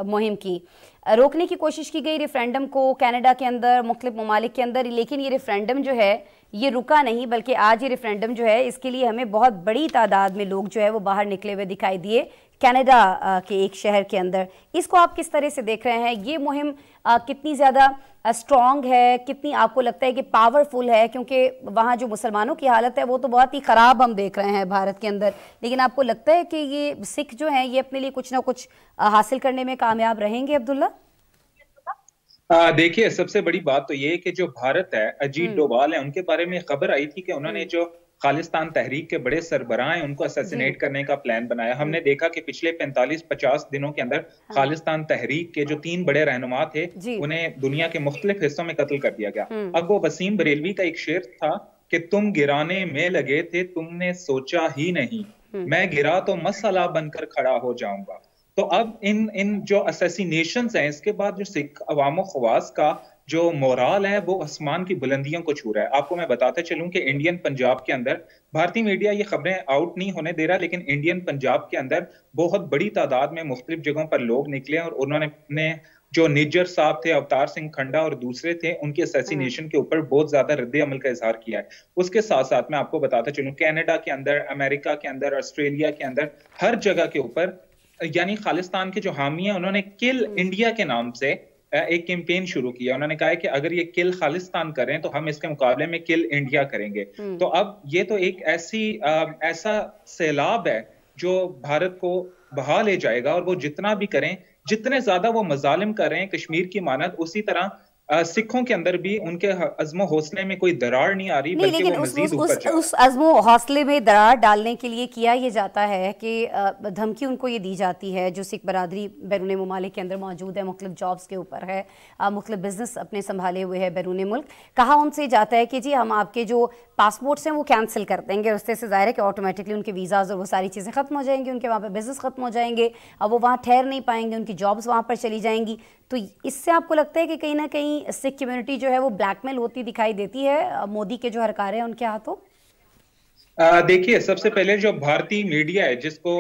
S1: मुहिम की। रोकने की कोशिश की गई रेफरेंडम को कनाडा के अंदर, मुख्तलिफ ममालिक के अंदर, लेकिन ये रेफरेंडम जो है ये रुका नहीं, बल्कि आज ये रेफरेंडम जो है इसके लिए हमें बहुत बड़ी तादाद में लोग जो है वो बाहर निकले हुए दिखाई दिए कनाडा के एक शहर के अंदर। इसको आप किस तरह से देख रहे हैं? ये मुहिम कितनी ज़्यादा स्ट्रॉन्ग है, कितनी आपको लगता है कि पावरफुल है? क्योंकि वहाँ जो मुसलमानों की हालत है वो तो बहुत ही ख़राब हम देख रहे हैं भारत के अंदर, लेकिन आपको लगता है कि ये सिख जो हैं ये अपने लिए कुछ ना कुछ हासिल करने में कामयाब रहेंगे? अब्दुल्ला,
S6: देखिए, सबसे बड़ी बात तो ये है कि जो भारत है, अजीत डोभाल है, उनके बारे में खबर आई थी कि उन्होंने जो खालिस्तान तहरीक के बड़े सरबराह हैं उनको असैसिनेट करने का प्लान बनाया। हमने देखा कि पिछले 45-50 दिनों के अंदर खालिस्तान तहरीक के जो 3 बड़े रहनुमा थे उन्हें दुनिया के मुख्तलिफ हिस्सों में कत्ल कर दिया गया। अब वो वसीम बरेलवी का एक शेर था कि तुम गिराने में लगे थे, तुमने सोचा ही नहीं, मैं गिरा तो मसला बनकर खड़ा हो जाऊंगा। तो अब इन जो असैसिनेशंस हैं, इसके बाद जो सिख अवाम ख्वास का जो मोराल है वो आसमान की बुलंदियों को छू रहा है। आपको मैं बताते चलूं कि इंडियन पंजाब के अंदर भारतीय मीडिया ये खबरें आउट नहीं होने दे रहा, लेकिन इंडियन पंजाब के अंदर बहुत बड़ी तादाद में मुख्तलिफ जगहों पर लोग निकले और उन्होंने जो निज्जर साहब थे, अवतार सिंह खंडा और दूसरे थे, उनके असैसिनेशन के ऊपर बहुत ज्यादा रद्द अमल का इजहार किया है। उसके साथ साथ मैं आपको बताते चलूं कनाडा के अंदर, अमेरिका के अंदर, ऑस्ट्रेलिया के अंदर, हर जगह के ऊपर यानी खालिस्तान के जो हामी हैं उन्होंने किल इंडिया के नाम से एक कैंपेन शुरू किया। उन्होंने कहा है कि अगर ये किल खालिस्तान करें तो हम इसके मुकाबले में किल इंडिया करेंगे। तो अब ये तो एक ऐसा सैलाब है जो भारत को बहा ले जाएगा, और वो जितना भी करें, जितने ज्यादा वो मजालिम कर रहे हैं कश्मीर की मानद, उसी तरह सिखों के अंदर भी उनके अज़्म हौसले में कोई दरार नहीं आ रही, बल्कि वो मज़ीद ऊपर जा रहे हैं।
S1: उस अज़्म हौसले में दरार डालने के लिए किया ये जाता है कि धमकी उनको ये दी जाती है, जो सिख बरादरी बैरून मुमालिक के अंदर मौजूद है, मुख्तलिफ जॉब्स के ऊपर है, मुख्तलिफ बिजनेस अपने संभाले हुए है बैरून मुल्क, कहा उनसे जाता है कि जी हम आपके जो पासपोर्ट्स हैं वो कैंसिल कर देंगे। उससे ज़ाहिर है कि ऑटोमेटिकली उनके वीज़ाज़ और वो सारी चीज़ें ख़त्म हो जाएंगी, उनके वहाँ पे बिज़नेस ख़त्म हो जाएंगे, अब वो वहाँ ठहर नहीं पाएंगे, उनकी जॉब्स वहाँ पर चली जाएंगी। तो इससे आपको लगता है कि कहीं ना कहीं सिख कम्युनिटी जो है वो ब्लैकमेल होती दिखाई देती है मोदी के जो हरकारे हैं उनके हाथों?
S6: देखिए, सबसे पहले जो भारतीय मीडिया है, जिसको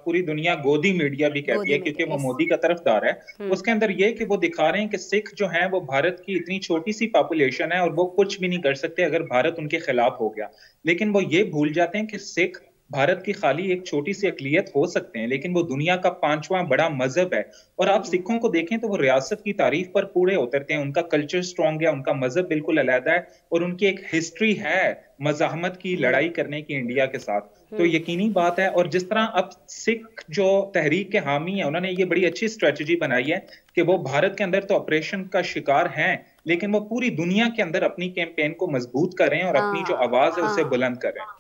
S6: पूरी दुनिया गोदी मीडिया भी कहती है क्योंकि वो मोदी का तरफदार है, उसके अंदर ये कि वो दिखा रहे हैं कि सिख जो हैं वो भारत की इतनी छोटी सी पॉपुलेशन है और वो कुछ भी नहीं कर सकते अगर भारत उनके खिलाफ हो गया। लेकिन वो ये भूल जाते हैं कि सिख भारत की खाली एक छोटी सी अकलियत हो सकते हैं, लेकिन वो दुनिया का 5वां बड़ा मजहब है। और आप सिखों को देखें तो वो रियासत की तारीफ पर पूरे उतरते हैं, उनका कल्चर स्ट्रॉन्ग है, उनका मजहब बिल्कुल अलग है, और उनकी एक हिस्ट्री है मज़ाहमत की, लड़ाई करने की इंडिया के साथ। तो यकीनी बात है। और जिस तरह अब सिख जो तहरीक के हामी है, उन्होंने ये बड़ी अच्छी स्ट्रेटजी बनाई है कि वो भारत के अंदर तो ऑपरेशन का शिकार हैं, लेकिन वो पूरी दुनिया के अंदर अपनी कैंपेन को मजबूत कर रहे हैं और अपनी जो आवाज है उसे बुलंद कर रहे हैं।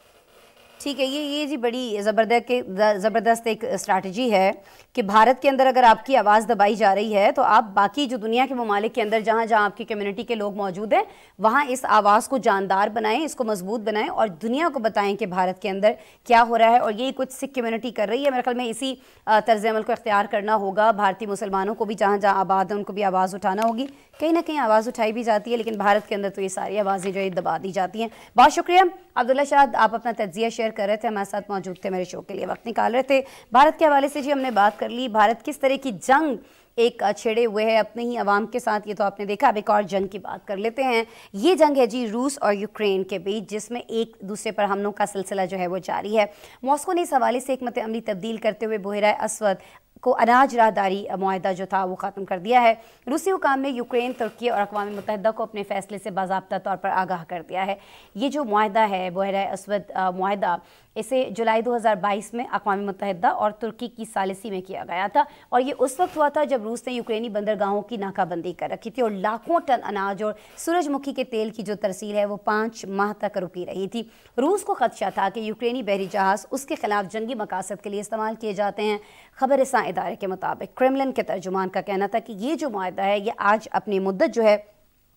S1: ठीक है, ये जी बड़ी ज़बरदस्त एक स्ट्रैटेजी है कि भारत के अंदर अगर आपकी आवाज़ दबाई जा रही है तो आप बाकी जो दुनिया के ममालिक के अंदर जहाँ जहाँ आपकी कम्युनिटी के लोग मौजूद हैं वहाँ इस आवाज़ को जानदार बनाएं, इसको मजबूत बनाएं और दुनिया को बताएं कि भारत के अंदर क्या हो रहा है। और यही कुछ सिख कम्युनिटी कर रही है। मेरे ख्याल में इसी तर्ज़ अमल को इख्तियार करना होगा। भारतीय मुसलमानों को भी जहाँ जहाँ आबाद है उनको भी आवाज़ उठाना होगी। कहीं ना कहीं आवाज़ उठाई भी जाती है, लेकिन भारत के अंदर तो ये सारी आवाज़ें जो है दबा दी जाती हैं। बहुत शुक्रिया अब्दुल्ला शाद, आप अपना तज्जिया शेयर कर रहे थे, हमारे साथ मौजूद थे, मेरे शो के लिए वक्त निकाल रहे थे। भारत के हवाले से जी हमने बात कर ली, भारत किस तरह की जंग एक छेड़े हुए है अपने ही अवाम के साथ, ये तो आपने देखा। अब एक और जंग की बात कर लेते हैं। ये जंग है जी रूस और यूक्रेन के बीच, जिसमें एक दूसरे पर हमलों का सिलसिला जो है वो जारी है। मॉस्को ने इस हवाले से एक मत अमली तब्दील करते हुए बहरा अस्वद को अनाज राहदारी मुआहदा जो था वो ख़त्म कर दिया है। रूसी हुकाम ने यूक्रेन, तुर्की और अक़वाम मुत्तहिदा को अपने फ़ैसले से बाज़ाब्ता तौर पर आगाह कर दिया है। ये जो मुआहदा है बहरा अस्वद मुआहदा, इसे जुलाई 2022 में अक़वाम मुत्तहिदा और तुर्की की सालिसी में किया गया था और ये उस वक्त हुआ था जब रूस ने यूक्रेनी बंदरगाहों की नाकाबंदी कर रखी थी और लाखों टन अनाज और सूरजमुखी के तेल की जो तरसील है वो 5 माह तक रुकी रही थी। रूस को खदशा था कि यूक्रेनी बहरी जहाज़ उसके खिलाफ जंगी मकासद के लिए इस्तेमाल किए जाते हैं। खबर रसां इदारे के मुताबिक क्रेमलिन के तर्जुमान का कहना था कि ये जो मुआहदा है ये आज अपनी मुद्दत जो है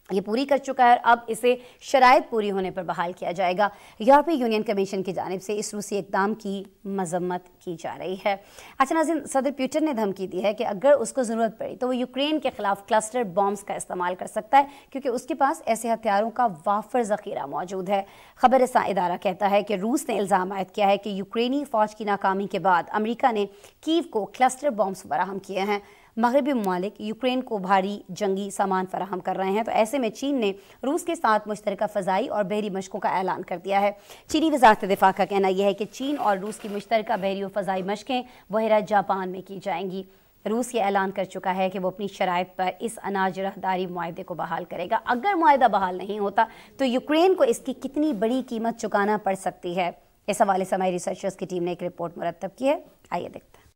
S1: ये पूरी कर चुका है, अब इसे शराइत पूरी होने पर बहाल किया जाएगा। यूरोपीय यूनियन कमीशन की जानिब से इस रूसी इक़दाम की मजम्मत की जा रही है। अच्छा नाज़रीन, सदर पुतिन ने धमकी दी है कि अगर उसको ज़रूरत पड़ी तो वो यूक्रेन के खिलाफ क्लस्टर बॉम्ब्स का इस्तेमाल कर सकता है क्योंकि उसके पास ऐसे हथियारों का वाफर ज़ख़ीरा मौजूद है। खबर रसां इदारा कहता है कि रूस ने इल्ज़ाम आयद किया है कि यूक्रेनी फ़ौज की नाकामी के बाद अमरीका ने कीव को क्लस्टर बॉम्ब्स फराहम किए हैं। मगरबी ममालिक यूक्रेन को भारी जंगी सामान फराहम कर रहे हैं, तो ऐसे में चीन ने रूस के साथ मुश्तरका फ़ज़ाई और बहरी मशकों का ऐलान कर दिया है। चीनी वज़ारत दिफ़ा का कहना यह है कि चीन और रूस की मुश्तरका बहरी और फ़ज़ाई मशकें बहरा जापान में की जाएंगी। रूस ये ऐलान कर चुका है कि वो अपनी शराइत पर इस अनाज राहदारी मुआहदे को बहाल करेगा। अगर मुआहदा बहाल नहीं होता तो यूक्रेन को इसकी कितनी बड़ी कीमत चुकाना पड़ सकती है, इस हवाले से हमारी रिसर्चर्स की टीम ने एक रिपोर्ट मुरतब की है। आइए देखते हैं।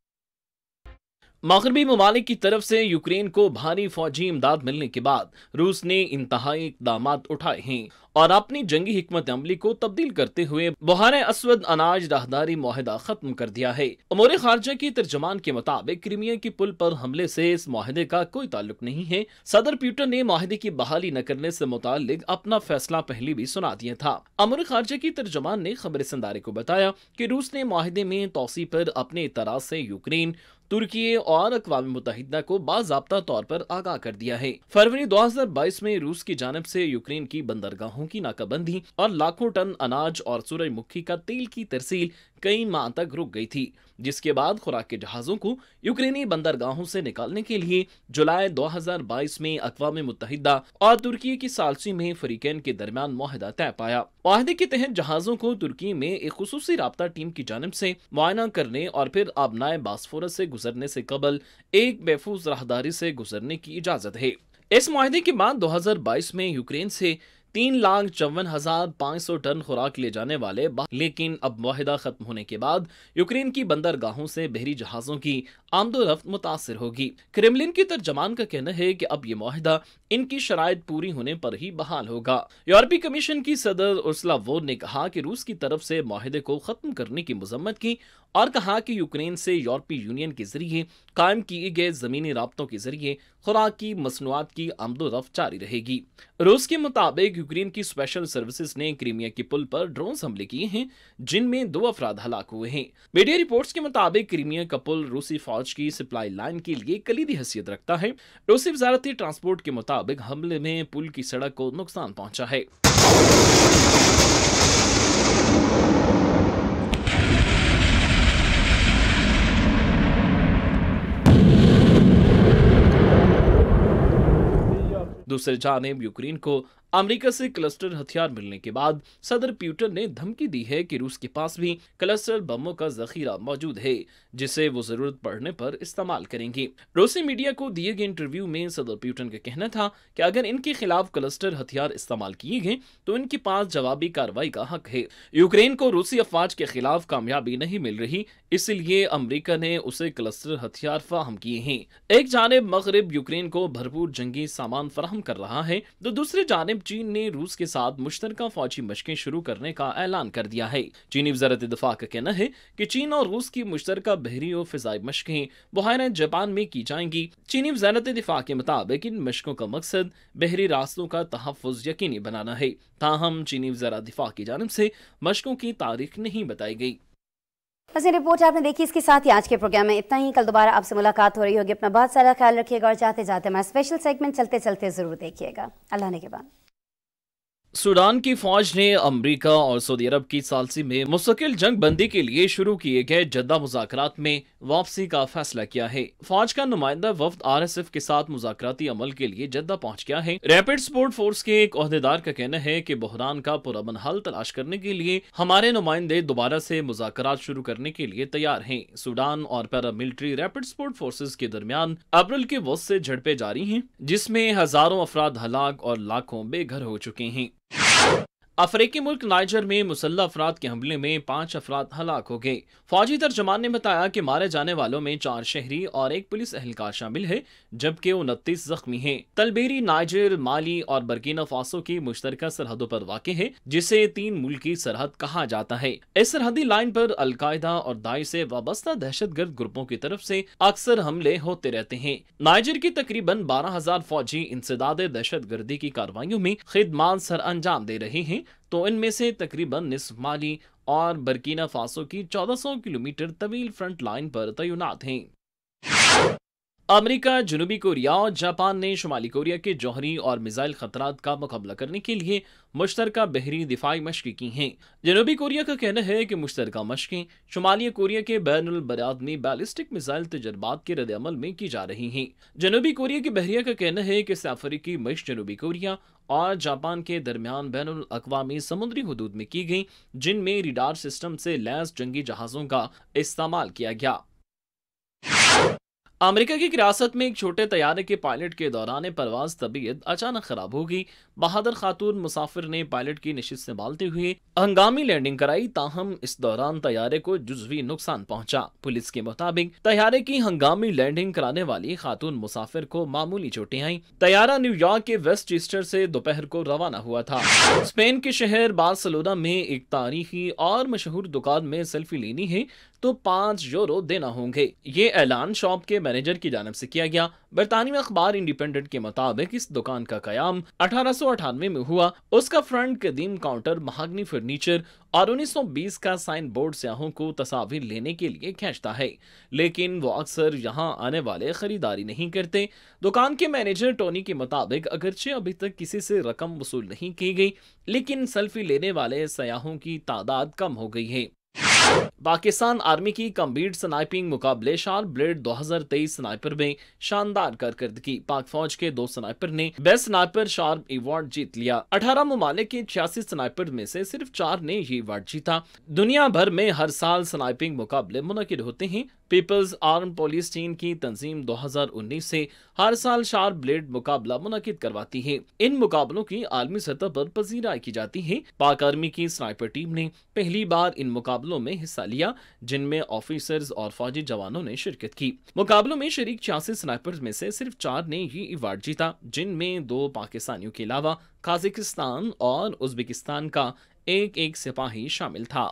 S2: मगरबी ममालिक की तरफ से यूक्रेन को भारी फौजी इमदाद मिलने के बाद रूस ने इंतहाई इक़दाम उठाए हैं और अपनी जंगी हिकमत अमली को तब्दील करते हुए बहरा अस्वद अनाज राहदारी मुआहदा खत्म कर दिया है। अमूर खारजा के तर्जमान के मुताबिक क्रीमिया की पुल पर हमले से इस मुआहदे का कोई ताल्लुक नहीं है। सदर पुतिन ने मुआहदे की बहाली न करने से मुताल्लिक अपना फैसला पहले भी सुना दिया था। अमूर खारजा की तर्जमान ने खबर संदारे को बताया कि रूस ने मुआहदे में तौसी पर अपने इतराज से यूक्रेन, तुर्की और अक़वाम मुत्तहिदा को बाज़ाब्ता तौर पर आगाह कर दिया है। फरवरी 2022 में रूस की जानिब से यूक्रेन की बंदरगाहों की नाकाबंदी और लाखों टन अनाज और सूरजमुखी का तेल की तरसील कई माह तक रुक गई थी, जिसके बाद खुराक के जहाजों को यूक्रेनी बंदरगाहों से निकालने के लिए जुलाई 2022 में अक़वाम मुत्तहिदा और तुर्की की सालसी में फरीकैन के दरमियान मुआहदा तय पाया। मुआहदे के तहत जहाजों को तुर्की में एक खुसूसी राब्ता टीम की जानिब से मुआयना करने और फिर आबनाए बास्फोरस से गुजरने से कबल एक महफूज राहदारी से गुजरने की इजाजत है। इस मुआहदे के बाद 2022 में यूक्रेन से 3,54,500 टन खुराक ले जाने वाले, लेकिन अब मुआहदा खत्म होने के बाद यूक्रेन की बंदरगाहों से बहरी जहाजों की आमदोरफ्त मुतासिर होगी। क्रेमलिन की तर्जमान का कहना है कि अब ये मुआहदा इनकी शराइत पूरी होने पर ही बहाल होगा। यूरोपीय कमीशन की सदर उर्सुला वोन ने कहा कि रूस की तरफ से मुआहदे को खत्म करने की मजम्मत की और कहा कि यूक्रेन से यूरोपीय यूनियन के जरिए कायम किए गए जमीनी राब्तों के जरिए खुराक की मसनूआत की आमदोरफ्त जारी रहेगी। रूस के मुताबिक यूक्रेन की स्पेशल सर्विसेज ने क्रीमिया के पुल पर ड्रोन हमले किए हैं, जिनमें 2 अफराद हलाक हुए हैं। मीडिया रिपोर्ट्स के मुताबिक क्रीमिया का पुल रूसी फौज की सप्लाई लाइन के लिए कलीदी हैसियत रखता है। रूसी वजारत ट्रांसपोर्ट के मुताबिक हमले में पुल की सड़क को नुकसान पहुंचा है। दूसरी जानिब यूक्रेन को अमेरिका से क्लस्टर हथियार मिलने के बाद सदर पुतिन ने धमकी दी है कि रूस के पास भी क्लस्टर बमों का जखीरा मौजूद है, जिसे वो जरूरत पड़ने पर इस्तेमाल करेंगे। रूसी मीडिया को दिए गए इंटरव्यू में सदर पुतिन का कहना था कि अगर इनके खिलाफ क्लस्टर हथियार इस्तेमाल किए गए तो इनके पास जवाबी कार्रवाई का हक है। यूक्रेन को रूसी अफवाज के खिलाफ कामयाबी नहीं मिल रही, इसलिए अमेरिका ने उसे क्लस्टर हथियार फराहम किए हैं। एक जानिब मगरिब यूक्रेन को भरपूर जंगी सामान फराहम कर रहा है, तो दूसरी जानिब चीन ने रूस के साथ मुश्तरका फौजी मशकें शुरू करने का ऐलान कर दिया है। चीनी वज़ारत दिफा का कहना है कि चीन और रूस की मुश्तरका बहरी और फिजाई मशकें बहरा जापान में की जाएंगी। चीनी वज़ारत दिफा के मुताबिक इन मशकों का मकसद बहरी रास्तों का तहफ़्फ़ुज़ यकीनी बनाना है। ताहम चीनी वज़ारत दिफा की जानिब से मशकों की तारीख नहीं बताई गई।
S1: बस ये रिपोर्ट आपने देखी, इसके साथ ही आज के प्रोग्राम में इतना ही। कल दोबारा आपसे मुलाकात हो रही होगी। अपना बहुत सारा ख्याल रखिएगा और जाते जाते हमारा स्पेशल सेगमेंट चलते चलते जरूर देखिएगा। अल्लाह ने के बाद।
S2: सूडान की फौज ने अमेरिका और सऊदी अरब की सालसी में मुस्तकिल जंग बंदी के लिए शुरू किए गए जद्दा मुज़ाकरात में वापसी का फैसला किया है। फौज का नुमाइंदा वफ्द RSF के साथ मुज़ाकराती अमल के लिए जद्दा पहुंच गया है। रैपिड सपोर्ट फोर्स के एक ओहदेदार का कहना है कि बहरान का पुरअमन हल तलाश करने के लिए हमारे नुमाइंदे दोबारा से मुज़ाकरात शुरू करने के लिए तैयार हैं। सूडान और पैरामिलिट्री रैपिड सपोर्ट फोर्सेज के दरमियान अप्रैल के वक्त से झड़पें जारी हैं, जिसमें हजारों अफराद हलाक और लाखों बेघर हो चुके हैं। अफ्रीकी मुल्क नाइजर में मुसल्लह अफराद के हमले में 5 अफराद हलाक हो गए। फौजी तर्जमान ने बताया कि मारे जाने वालों में 4 शहरी और 1 पुलिस एहलकार शामिल है, जबकि 29 जख्मी हैं। तलबेरी नाइजर, माली और बर्किना फासो की मुश्तरका सरहदों पर वाक़ है, जिसे 3 मुल्क की सरहद कहा जाता है। इस सरहदी लाइन पर अलकायदा और दाइश से वाबस्ता दहशतगर्द ग्रुपों की तरफ से अक्सर हमले होते रहते हैं। नाइजर की तकरीबन 12,000 फौजी इंसदाद दहशतगर्दी की कार्रवाइयों में खिदमात सर अंजाम दे रहे हैं, तो इनमें से तकरीबन निस्फ माली और बर्किना फासो की 1400 किलोमीटर तवील फ्रंट लाइन पर तैनात हैं। अमेरिका, जनूबी कोरिया और जापान ने शुमाली कोरिया के जौहरी और मिसाइल खतरात का मुकाबला करने के लिए मुश्तरका बहरी दिफाई मशक़ें की हैं। जनूबी कोरिया का कहना है कि मुश्तरका मशक़ें शुमाली कोरिया के बैनुल बरादमी बैलिस्टिक मिसाइल तजर्बात के रद्द-ए-अमल में की जा रही हैं। जनूबी कोरिया के बहरिया का कहना है कि अफ्रीकी मशक़ जनूबी कोरिया और जापान के दरमियान बैनुल अक़वामी समुद्री हदूद में की गई, जिनमें रिडार सिस्टम से लैस जंगी जहाज़ों का इस्तेमाल किया गया। अमेरिका की रियासत में एक छोटे तैयारे के पायलट के दौरान परवाज तबीयत अचानक खराब हो गई। बहादुर खातून मुसाफिर ने पायलट की नशिस्त संभालते हुए हंगामी लैंडिंग कराई, ताहम इस दौरान तैयारे को जुज़वी नुकसान पहुंचा। पुलिस के मुताबिक तैयारे की हंगामी लैंडिंग कराने वाली खातून मुसाफिर को मामूली चोटें आईं। तैयारा न्यूयॉर्क के वेस्टचेस्टर से दोपहर को रवाना हुआ था। स्पेन के शहर बार्सिलोना में एक तारीखी और मशहूर दुकान में सेल्फी लेनी है तो 5 यूरो देना होंगे। ये ऐलान शॉप के मैनेजर की जानिब से किया गया। बरतानवी अखबार इंडिपेंडेंट के मुताबिक इस दुकान का कयाम 1898 में हुआ। उसका फ्रंट कदीम काउंटर, महागनी फर्नीचर और 1920 का साइन बोर्ड सयाहों को तस्वीर लेने के लिए खींचता है, लेकिन वो अक्सर यहाँ आने वाले खरीदारी नहीं करते। दुकान के मैनेजर टोनी के मुताबिक अगरचे अभी तक किसी से रकम वसूल नहीं की गई, लेकिन सेल्फी लेने वाले सयाहों की तादाद कम हो गई है। पाकिस्तान आर्मी की कम्बीट स्नाइपिंग मुकाबले शार्प ब्लेड 2023 स्नाइपर में शानदार कारकर्दगी। पाक फौज के 2 स्नाइपर ने बेस्ट स्नाइपर शार्प अवार्ड जीत लिया। 18 ममालिक के 86 स्नाइपर में से सिर्फ 4 ने ये अवार्ड जीता। दुनिया भर में हर साल स्नाइपिंग मुकाबले मुनक्किद होते हैं। पीपल्स आर्म पॉलिस्टीन की तंजीम 2019 से हर साल शार्प ब्लेड मुकाबला मुनक्किद करवाती है। इन मुकाबलों की आलमी सतह पर पजीराई की जाती है। पाक आर्मी की स्नाइपर टीम ने पहली बार इन मुकाबलों में हिस्सा लिया, जिनमें ऑफिसर्स और फौजी जवानों ने शिरकत की। मुकाबलों में शरीक 86 स्नाइपर्स में से सिर्फ 4 ने ये अवार्ड जीता, जिनमें 2 पाकिस्तानियों के अलावा काजाकिस्तान और उज्बेकिस्तान का एक सिपाही शामिल था।